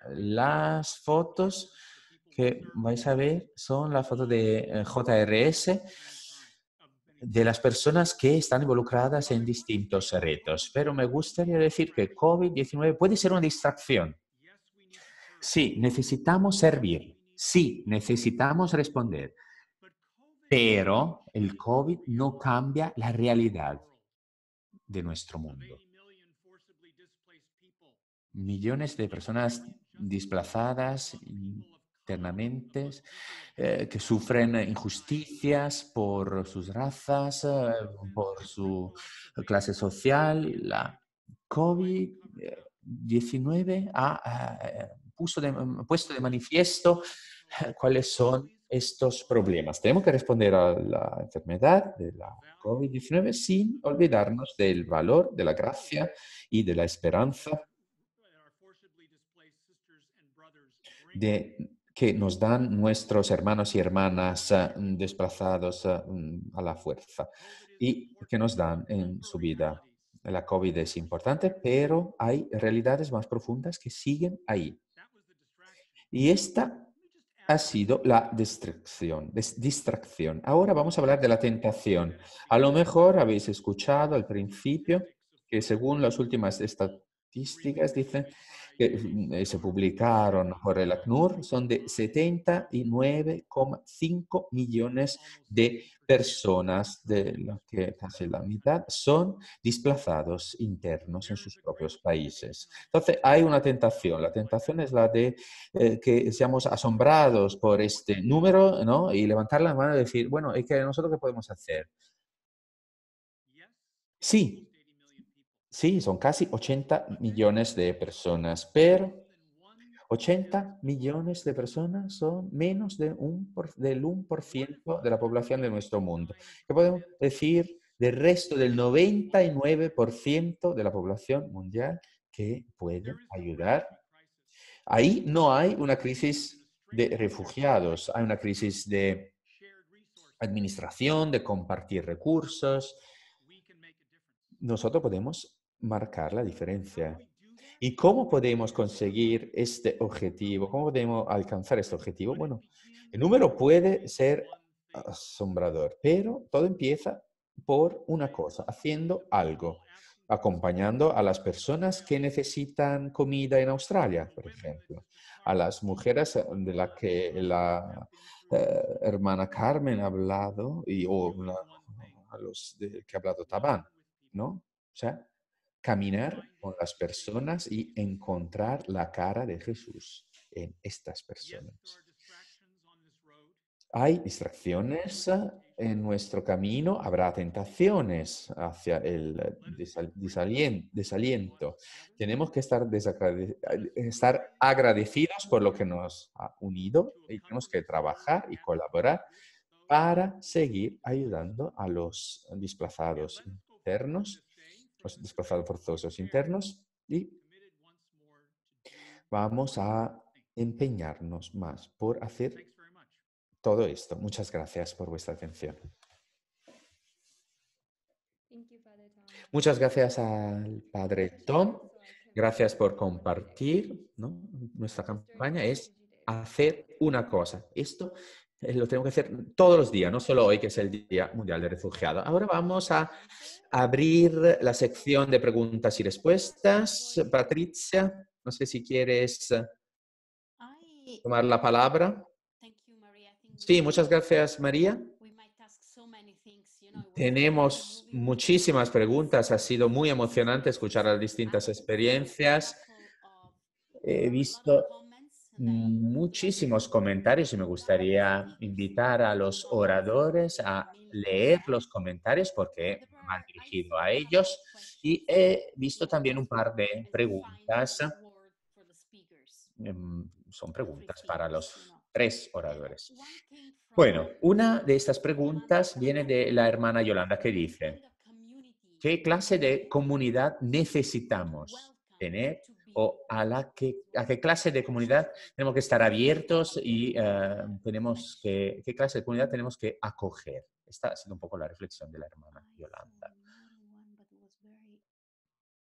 Las fotos que vais a ver son las fotos de JRS, de las personas que están involucradas en distintos retos. Pero me gustaría decir que COVID-19 puede ser una distracción. Sí, necesitamos servir. Sí, necesitamos responder. Pero el COVID no cambia la realidad de nuestro mundo. Millones de personas desplazadas internamente, que sufren injusticias por sus razas, por su clase social. La COVID-19 ha puesto de manifiesto cuáles son estos problemas. Tenemos que responder a la enfermedad de la COVID-19 sin olvidarnos del valor, de la gracia y de la esperanza que nos dan nuestros hermanos y hermanas desplazados a la fuerza y que nos dan en su vida. La COVID es importante, pero hay realidades más profundas que siguen ahí. Y esta ha sido la distracción. Ahora vamos a hablar de la tentación. A lo mejor habéis escuchado al principio que según las últimas estadísticas dicen que se publicaron por el ACNUR son de 79,5 millones de personas, de las que casi la mitad son desplazados internos en sus propios países. Entonces, hay una tentación. La tentación es la de que seamos asombrados por este número, ¿no? Y levantar la mano y decir, bueno, ¿y qué nosotros qué podemos hacer? Sí, sí, son casi 80 millones de personas, pero 80 millones de personas son menos de del 1% de la población de nuestro mundo. ¿Qué podemos decir del resto del 99% de la población mundial que puede ayudar? Ahí no hay una crisis de refugiados, hay una crisis de administración, de compartir recursos. Nosotros podemos marcar la diferencia. ¿Y cómo podemos conseguir este objetivo? ¿Cómo podemos alcanzar este objetivo? Bueno, el número puede ser asombrador, pero todo empieza por una cosa, haciendo algo, acompañando a las personas que necesitan comida en Australia, por ejemplo, a las mujeres de las que la hermana Carmen ha hablado, a los que ha hablado Tabán, ¿no? O sea, caminar con las personas y encontrar la cara de Jesús en estas personas. Hay distracciones en nuestro camino, habrá tentaciones hacia el desaliento. Tenemos que estar agradecidos por lo que nos ha unido y tenemos que trabajar y colaborar para seguir ayudando a los desplazados internos, los desplazados forzosos internos, y vamos a empeñarnos más por hacer todo esto. Muchas gracias por vuestra atención. Muchas gracias al Padre Tom. Gracias por compartir, ¿no? Nuestra campaña es hacer una cosa. Esto lo tengo que hacer todos los días, no solo hoy, que es el Día Mundial de Refugiados. Ahora vamos a abrir la sección de preguntas y respuestas. Patricia, no sé si quieres tomar la palabra. Sí, muchas gracias, María. Tenemos muchísimas preguntas. Ha sido muy emocionante escuchar las distintas experiencias. He visto muchísimos comentarios y me gustaría invitar a los oradores a leer los comentarios porque van dirigidos a ellos. Y he visto también un par de preguntas. Son preguntas para los 3 oradores. Bueno, una de estas preguntas viene de la hermana Yolanda, que dice: ¿qué clase de comunidad necesitamos tener o a qué clase de comunidad tenemos que estar abiertos y qué clase de comunidad tenemos que acoger? Esta ha sido un poco la reflexión de la hermana Yolanda.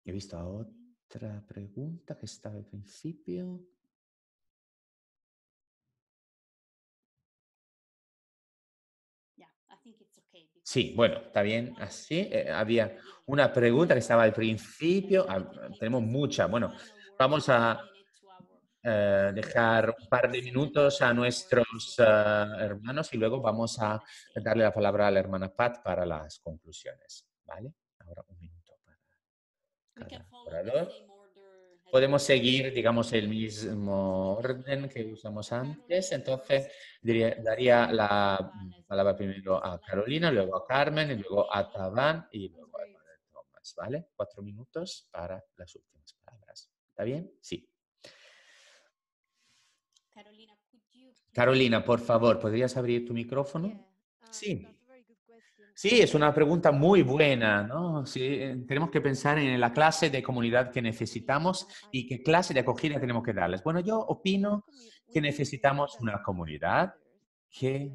He visto otra pregunta que estaba al principio. Sí, bueno, está bien así. Había una pregunta que estaba al principio. Tenemos mucha. Bueno, vamos a dejar un par de minutos a nuestros hermanos y luego vamos a darle la palabra a la hermana Pat para las conclusiones. ¿Vale? Ahora un minuto para cada orador. Podemos seguir, digamos, el mismo orden que usamos antes. Entonces, daría la palabra primero a Carolina, luego a Carmen, y luego a Tabán y luego a Tomás, ¿vale? 4 minutos para las últimas palabras. ¿Está bien? Sí. Carolina, por favor, ¿podrías abrir tu micrófono? Sí. Sí, es una pregunta muy buena, ¿no? Sí, tenemos que pensar en la clase de comunidad que necesitamos y qué clase de acogida tenemos que darles. Bueno, yo opino que necesitamos una comunidad que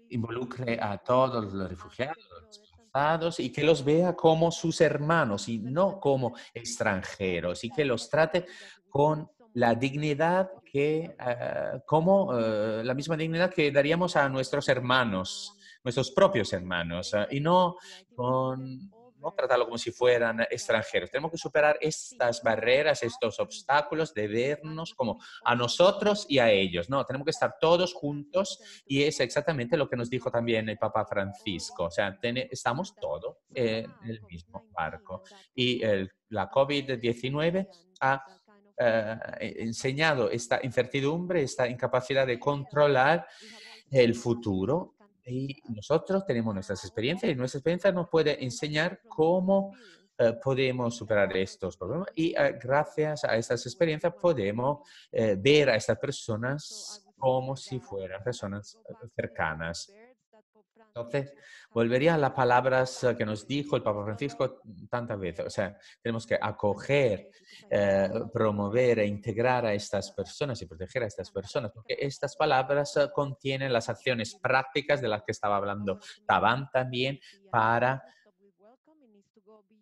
involucre a todos los refugiados, los desplazados, y que los vea como sus hermanos y no como extranjeros, y que los trate con la dignidad la misma dignidad que daríamos a nuestros hermanos, nuestros propios hermanos, y no con no tratarlo como si fueran extranjeros. Tenemos que superar estas barreras, estos obstáculos de vernos como a nosotros y a ellos. No, tenemos que estar todos juntos y es exactamente lo que nos dijo también el Papa Francisco. O sea, estamos todos en el mismo barco. Y la COVID-19 ha enseñado esta incertidumbre, esta incapacidad de controlar el futuro. Y nosotros tenemos nuestras experiencias y nuestra experiencia nos puede enseñar cómo podemos superar estos problemas y gracias a estas experiencias podemos ver a estas personas como si fueran personas cercanas. Entonces, volvería a las palabras que nos dijo el Papa Francisco tantas veces. O sea, tenemos que acoger, promover e integrar a estas personas y proteger a estas personas, porque estas palabras contienen las acciones prácticas de las que estaba hablando Taban también para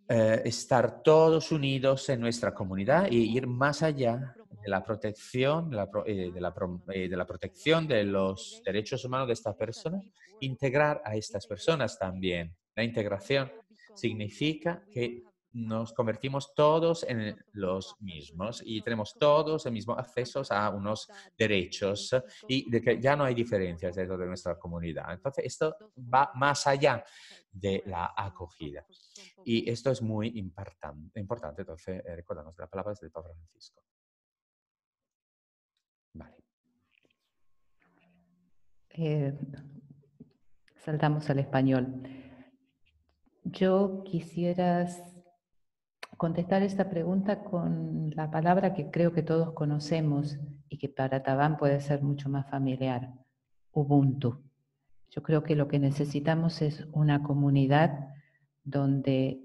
estar todos unidos en nuestra comunidad e ir más allá de la protección, de la protección de los derechos humanos de estas personas, integrar a estas personas también. La integración significa que nos convertimos todos en los mismos y tenemos todos el mismo acceso a unos derechos y de que ya no hay diferencias dentro de nuestra comunidad. Entonces, esto va más allá de la acogida. Y esto es muy importante, entonces, recordarnos de las palabras del Papa Francisco. Vale. Saltamos al español. Yo quisiera contestar esta pregunta con la palabra que creo que todos conocemos y que para Taban puede ser mucho más familiar, Ubuntu. Yo creo que lo que necesitamos es una comunidad donde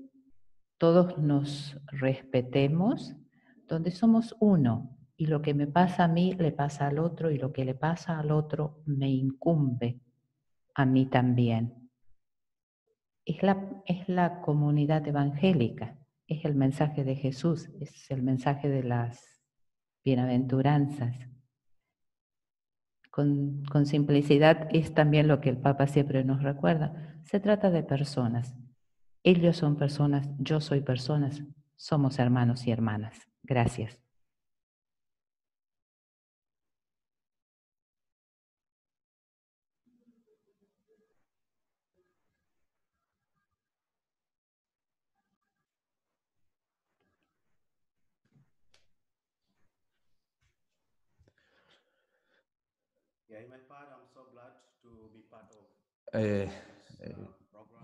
todos nos respetemos, donde somos uno y lo que me pasa a mí le pasa al otro y lo que le pasa al otro me incumbe a mí también. Es la comunidad evangélica, es el mensaje de Jesús, es el mensaje de las bienaventuranzas. Con simplicidad es también lo que el Papa siempre nos recuerda. Se trata de personas. Ellos son personas, yo soy personas, somos hermanos y hermanas. Gracias.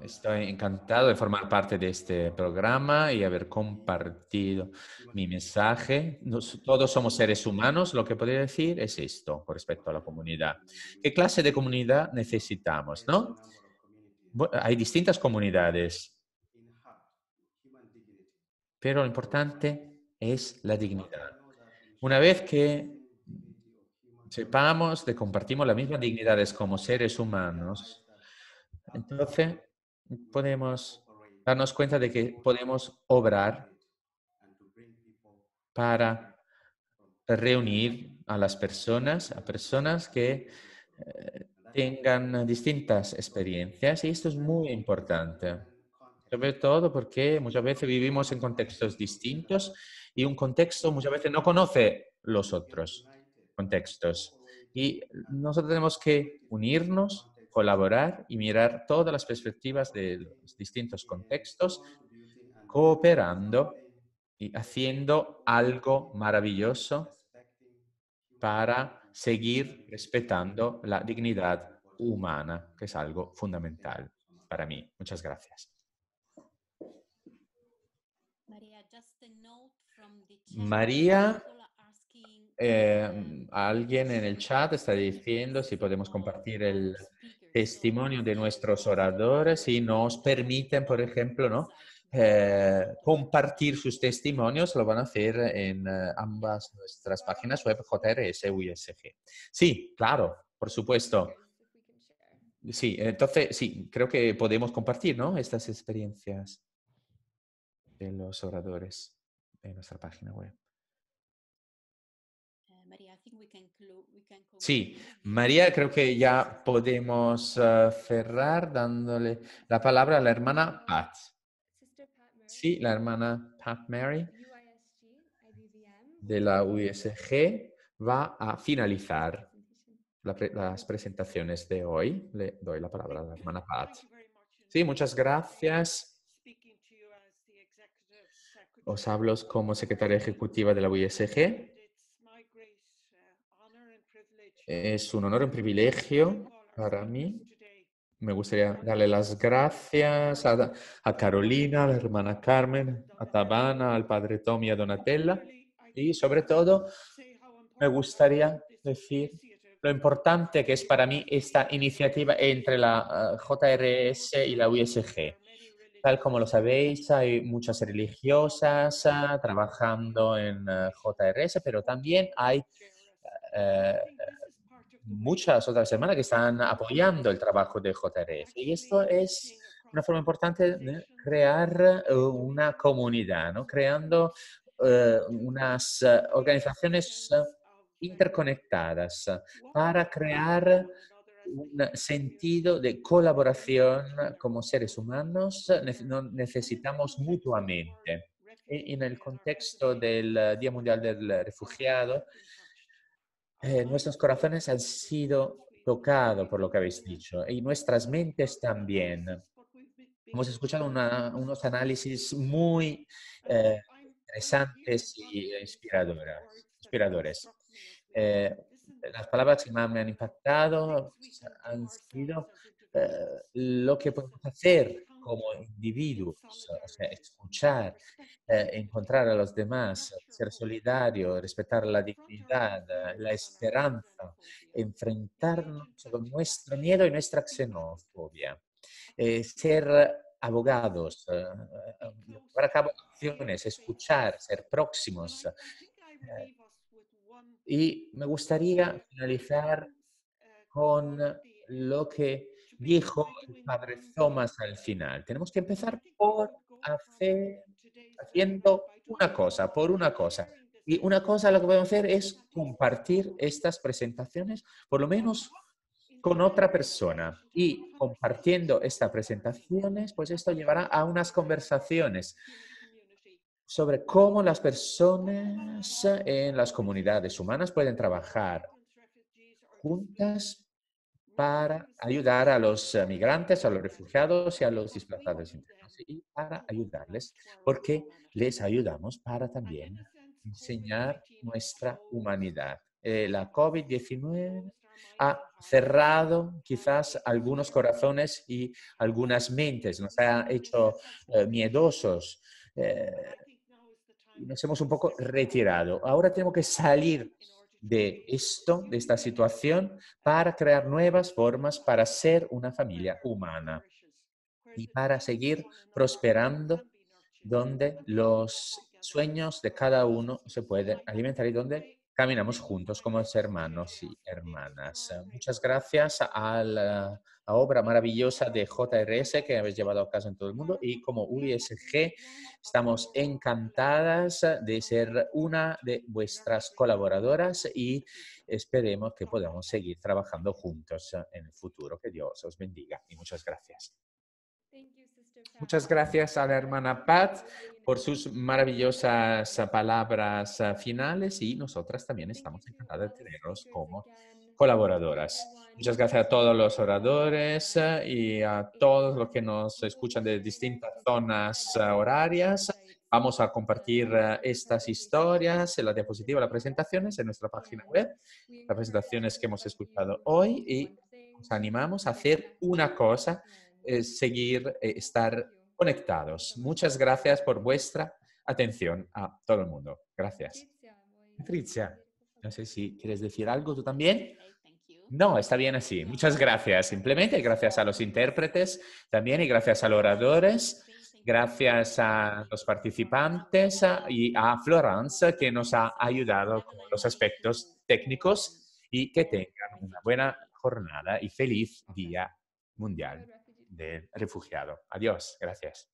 Estoy encantado de formar parte de este programa y haber compartido mi mensaje. Todos somos seres humanos, lo que podría decir es esto con respecto a la comunidad. ¿Qué clase de comunidad necesitamos, no? Hay distintas comunidades, pero lo importante es la dignidad. Una vez que sepamos que compartimos las mismas dignidades como seres humanos, entonces podemos darnos cuenta de que podemos obrar para reunir a las personas, a personas que tengan distintas experiencias y esto es muy importante. Sobre todo porque muchas veces vivimos en contextos distintos y un contexto muchas veces no conoce los otros contextos. Y nosotros tenemos que unirnos, colaborar y mirar todas las perspectivas de los distintos contextos, cooperando y haciendo algo maravilloso para seguir respetando la dignidad humana, que es algo fundamental para mí. Muchas gracias. María, alguien en el chat está diciendo si podemos compartir el testimonio de nuestros oradores, si nos permiten, por ejemplo, ¿no? Compartir sus testimonios, lo van a hacer en ambas nuestras páginas web, JRS y USG. Sí, claro, por supuesto. Sí, entonces sí, creo que podemos compartir, ¿no? Estas experiencias de los oradores en nuestra página web. Sí, María, creo que ya podemos cerrar dándole la palabra a la hermana Pat. Sí, la hermana Pat Mary de la UISG va a finalizar las presentaciones de hoy. Le doy la palabra a la hermana Pat. Sí, muchas gracias. Os hablo como secretaria ejecutiva de la UISG. Es un honor y un privilegio para mí. Me gustaría darle las gracias a Carolina, a la hermana Carmen, a Tabana, al padre Tommy y a Donatella. Y sobre todo, me gustaría decir lo importante que es para mí esta iniciativa entre la JRS y la UISG. Tal como lo sabéis, hay muchas religiosas trabajando en JRS, pero también hay eh, muchas otras hermanas que están apoyando el trabajo de JRS. Y esto es una forma importante de crear una comunidad, ¿no? Creando unas organizaciones interconectadas para crear un sentido de colaboración como seres humanos. Necesitamos mutuamente. En el contexto del Día Mundial del Refugiado, nuestros corazones han sido tocados por lo que habéis dicho y nuestras mentes también. Hemos escuchado unos análisis muy interesantes y inspiradores. Las palabras que más me han impactado han sido lo que podemos hacer como individuos, o sea, escuchar, encontrar a los demás, ser solidario, respetar la dignidad, la esperanza, enfrentarnos con nuestro miedo y nuestra xenofobia, ser abogados, llevar a cabo acciones, escuchar, ser próximos. Y me gustaría finalizar con lo que dijo el padre Thomas al final. Tenemos que empezar por haciendo una cosa, por una cosa. Y una cosa lo que podemos hacer es compartir estas presentaciones, por lo menos con otra persona. Y compartiendo estas presentaciones, pues esto llevará a unas conversaciones sobre cómo las personas en las comunidades humanas pueden trabajar juntas para ayudar a los migrantes, a los refugiados y a los desplazados internos, y para ayudarles, porque les ayudamos para también enseñar nuestra humanidad. La COVID-19 ha cerrado quizás algunos corazones y algunas mentes, nos ha hecho miedosos, y nos hemos un poco retirado. Ahora tenemos que salir de esto, de esta situación, para crear nuevas formas para ser una familia humana y para seguir prosperando donde los sueños de cada uno se pueden alimentar y donde caminamos juntos como hermanos y hermanas. Muchas gracias a la obra maravillosa de JRS que habéis llevado a casa en todo el mundo, y como UISG estamos encantadas de ser una de vuestras colaboradoras y esperemos que podamos seguir trabajando juntos en el futuro. Que Dios os bendiga y muchas gracias. Muchas gracias a la hermana Pat por sus maravillosas palabras finales, y nosotras también estamos encantadas de tenerlos como colaboradoras. Muchas gracias a todos los oradores y a todos los que nos escuchan de distintas zonas horarias. Vamos a compartir estas historias en la diapositiva, las presentaciones en nuestra página web, las presentaciones que hemos escuchado hoy, y os animamos a hacer una cosa: seguir, estar conectados. Muchas gracias por vuestra atención a todo el mundo. Gracias. Patricia, no sé si quieres decir algo tú también. No, está bien así. Muchas gracias. Simplemente gracias a los intérpretes también, y gracias a los oradores. Gracias a los participantes y a Florence, que nos ha ayudado con los aspectos técnicos, y que tengan una buena jornada y feliz Día Mundial del Refugiado. Adiós. Gracias.